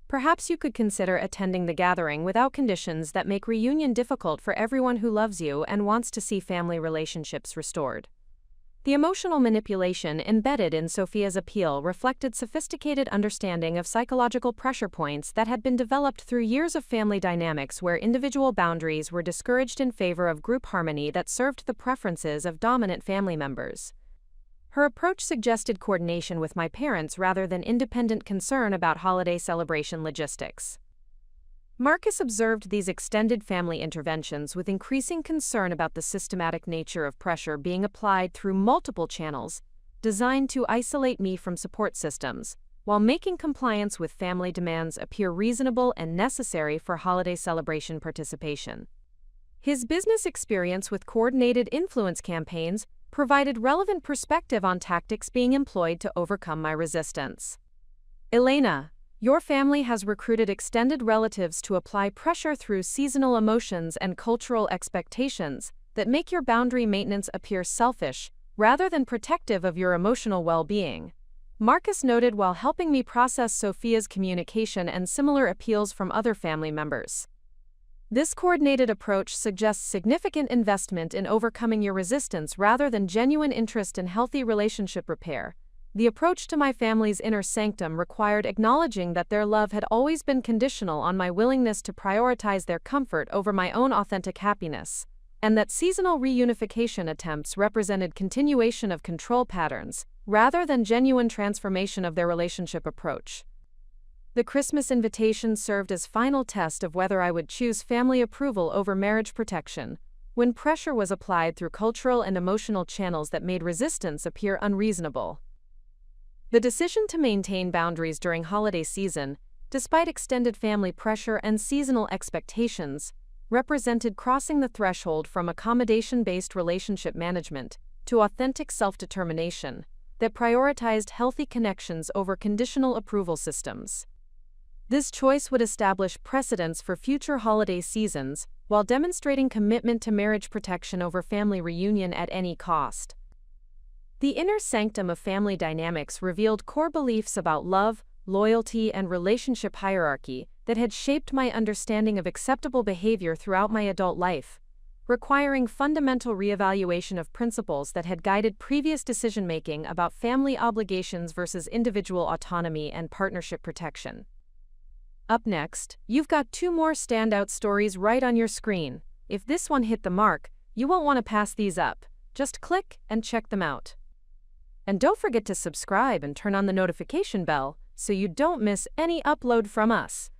Perhaps you could consider attending the gathering without conditions that make reunion difficult for everyone who loves you and wants to see family relationships restored. The emotional manipulation embedded in Sophia's appeal reflected sophisticated understanding of psychological pressure points that had been developed through years of family dynamics where individual boundaries were discouraged in favor of group harmony that served the preferences of dominant family members. Her approach suggested coordination with my parents rather than independent concern about holiday celebration logistics. Marcus observed these extended family interventions with increasing concern about the systematic nature of pressure being applied through multiple channels, designed to isolate me from support systems, while making compliance with family demands appear reasonable and necessary for holiday celebration participation. His business experience with coordinated influence campaigns provided relevant perspective on tactics being employed to overcome my resistance. Elena, your family has recruited extended relatives to apply pressure through seasonal emotions and cultural expectations that make your boundary maintenance appear selfish, rather than protective of your emotional well-being, Marcus noted while helping me process Sophia's communication and similar appeals from other family members. This coordinated approach suggests significant investment in overcoming your resistance rather than genuine interest in healthy relationship repair. The approach to my family's inner sanctum required acknowledging that their love had always been conditional on my willingness to prioritize their comfort over my own authentic happiness, and that seasonal reunification attempts represented continuation of control patterns, rather than genuine transformation of their relationship approach. The Christmas invitation served as final test of whether I would choose family approval over marriage protection, when pressure was applied through cultural and emotional channels that made resistance appear unreasonable. The decision to maintain boundaries during holiday season, despite extended family pressure and seasonal expectations, represented crossing the threshold from accommodation-based relationship management to authentic self-determination that prioritized healthy connections over conditional approval systems. This choice would establish precedents for future holiday seasons while demonstrating commitment to marriage protection over family reunion at any cost. The inner sanctum of family dynamics revealed core beliefs about love, loyalty, and relationship hierarchy that had shaped my understanding of acceptable behavior throughout my adult life, requiring fundamental reevaluation of principles that had guided previous decision-making about family obligations versus individual autonomy and partnership protection. Up next, you've got 2 more standout stories right on your screen. If this one hit the mark, you won't want to pass these up. Just click and check them out. And don't forget to subscribe and turn on the notification bell so you don't miss any upload from us.